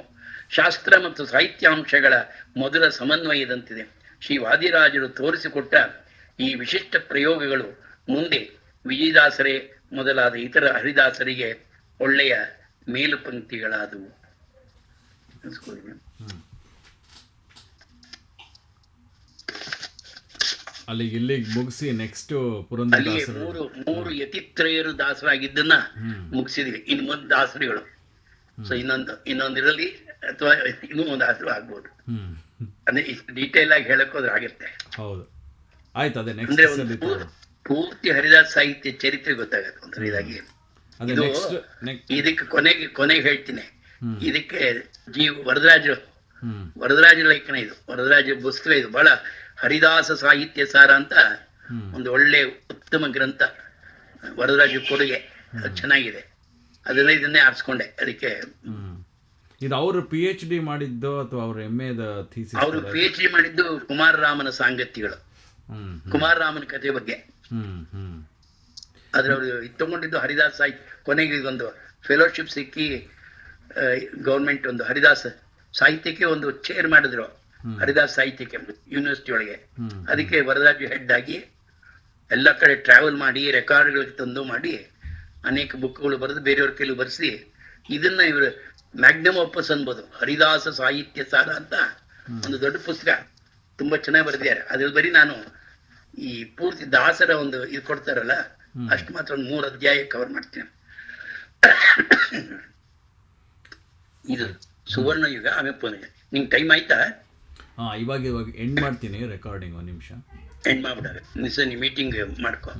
ಶಾಸ್ತ್ರ ಮತ್ತು ಸಾಹಿತ್ಯಾಂಶಗಳ ಮೊದಲ ಸಮನ್ವಯದಂತಿದೆ. ಶ್ರೀ ವಾದಿರಾಜರು ತೋರಿಸಿಕೊಟ್ಟ ಈ ವಿಶಿಷ್ಟ ಪ್ರಯೋಗಗಳು ಮುಂದೆ ವಿಜಯದಾಸರೇ ಮೊದಲಾದ ಇತರ ಹರಿದಾಸರಿಗೆ ಒಳ್ಳೆಯ ಮೇಲು ಪಂಕ್ತಿಗಳಾದವು. ಅಲ್ಲಿಗೆ ಇಲ್ಲಿಗೆ ಮುಗಿಸಿ ನೆಕ್ಸ್ಟ್ ಮೂರು ಯತಿತ್ರಯರು ದಾಸರಾಗಿದ್ದನ್ನ ಮುಗಿಸಿದ್ವಿ. ಇನ್ನು ಮುಂದೆ ದಾಸರಿಗಳು ಸೊ ಇನ್ನೊಂದಿರಲಿ ಅಥವಾ ಇನ್ನೂ ಒಂದು ದಾಸರು ಆಗ್ಬೋದು. ಅಂದ್ರೆ ಡೀಟೇಲ್ ಆಗಿ ಹೇಳಕ್ಕೋದ್ರೆ ಆಗುತ್ತೆ. ಹೌದು, ಆಯ್ತು. ಅದೇ ಅಂದ್ರೆ ಪೂರ್ತಿ ಹರಿದಾಸ ಸಾಹಿತ್ಯ ಚರಿತ್ರೆ ಗೊತ್ತಾಗತ್ತೆ ಒಂಥರ ಇದಾಗಿ. ಇದಕ್ಕೆ ಕೊನೆಗೆ ಹೇಳ್ತೀನಿ. ಇದಕ್ಕೆ ವರದರಾಜರು ವರದರಾಜ ಲೇಖನ ಇದು, ವರದರಾಜ ಪುಸ್ತಕ ಇದು, ಬಹಳ ಹರಿದಾಸ ಸಾಹಿತ್ಯ ಸಾರ ಅಂತ ಒಂದು ಒಳ್ಳೆ ಉತ್ತಮ ಗ್ರಂಥ, ವರದರಾಜ ಕೊಡುಗೆ, ಚೆನ್ನಾಗಿದೆ. ಇದನ್ನೇ ಆರಿಸ್ಕೊಂಡೆ. ಅದಕ್ಕೆ ಇದು ಅವರು PhD ಮಾಡಿದ್ದು ಅಥವಾ ಅವ್ರ MA ಥೀಸಿಸ್? ಅವರು PhD ಮಾಡಿದ್ದು ಕುಮಾರರಾಮನ ಸಾಂಗತ್ಯಗಳು, ಕುಮಾರರಾಮನ ಕಥೆ ಬಗ್ಗೆ. ಆದ್ರೆ ಅವರು ತಗೊಂಡಿದ್ದು ಹರಿದಾಸ ಸಾಹಿತ್ಯ. ಕೊನೆಗೆ ಇದೊಂದು ಫೆಲೋಶಿಪ್ ಸಿಕ್ಕಿ ಗೌರ್ಮೆಂಟ್ ಒಂದು ಹರಿದಾಸ ಸಾಹಿತ್ಯಕ್ಕೆ ಒಂದು ಚೇರ್ ಮಾಡಿದ್ರು, ಹರಿದಾಸ ಸಾಹಿತ್ಯಕ್ಕೆ ಯೂನಿವರ್ಸಿಟಿ ಒಳಗೆ. ಅದಕ್ಕೆ ವರದರಾಜ ಹೆಡ್ ಆಗಿ ಎಲ್ಲ ಕಡೆ ಟ್ರಾವೆಲ್ ಮಾಡಿ ರೆಕಾರ್ಡ್ಗಳಿಗೆ ತಂದು ಮಾಡಿ ಅನೇಕ ಬುಕ್ಗಳು ಬರೆದು ಬೇರೆಯವ್ರ ಕೈಲಿ ಬರೆಸಿ ಇದನ್ನ ಇವರು ಮ್ಯಾಗ್ನಮ್ ಆಪಸ್ ಅನ್ಬೋದು, ಹರಿದಾಸ ಸಾಹಿತ್ಯ ಸಾರ ಅಂತ ಒಂದು ದೊಡ್ಡ ಪುಸ್ತಕ, ತುಂಬಾ ಚೆನ್ನಾಗಿ ಬರೆದಿದ್ದಾರೆ. ಅದ್ರ ಬರೀ ನಾನು ಈ ಪೂರ್ತಿ ದಾಸರ ಒಂದು ಇದು ಕೊಡ್ತಾರಲ್ಲ ಅಷ್ಟು ಮಾತ್ರ ಒಂದು 3 ಅಧ್ಯಾಯ ಕವರ್ ಮಾಡ್ತೀನಿ. ಇದು ಸುವರ್ಣ ಯುಗ. ಆಮೇಲೆ ನಿಂಗೆ ಟೈಮ್ ಆಯ್ತಾ? ಇವಾಗ ಎಂಡ್ ಮಾಡ್ತೀನಿ ರೆಕಾರ್ಡಿಂಗ್. 1 ನಿಮಿಷ ಎಂಡ್ ಮಾಡ್ಬಿಟ್ಟಾರೆ. ಮೀಟಿಂಗ್ ಮಾಡ್ಕೊ.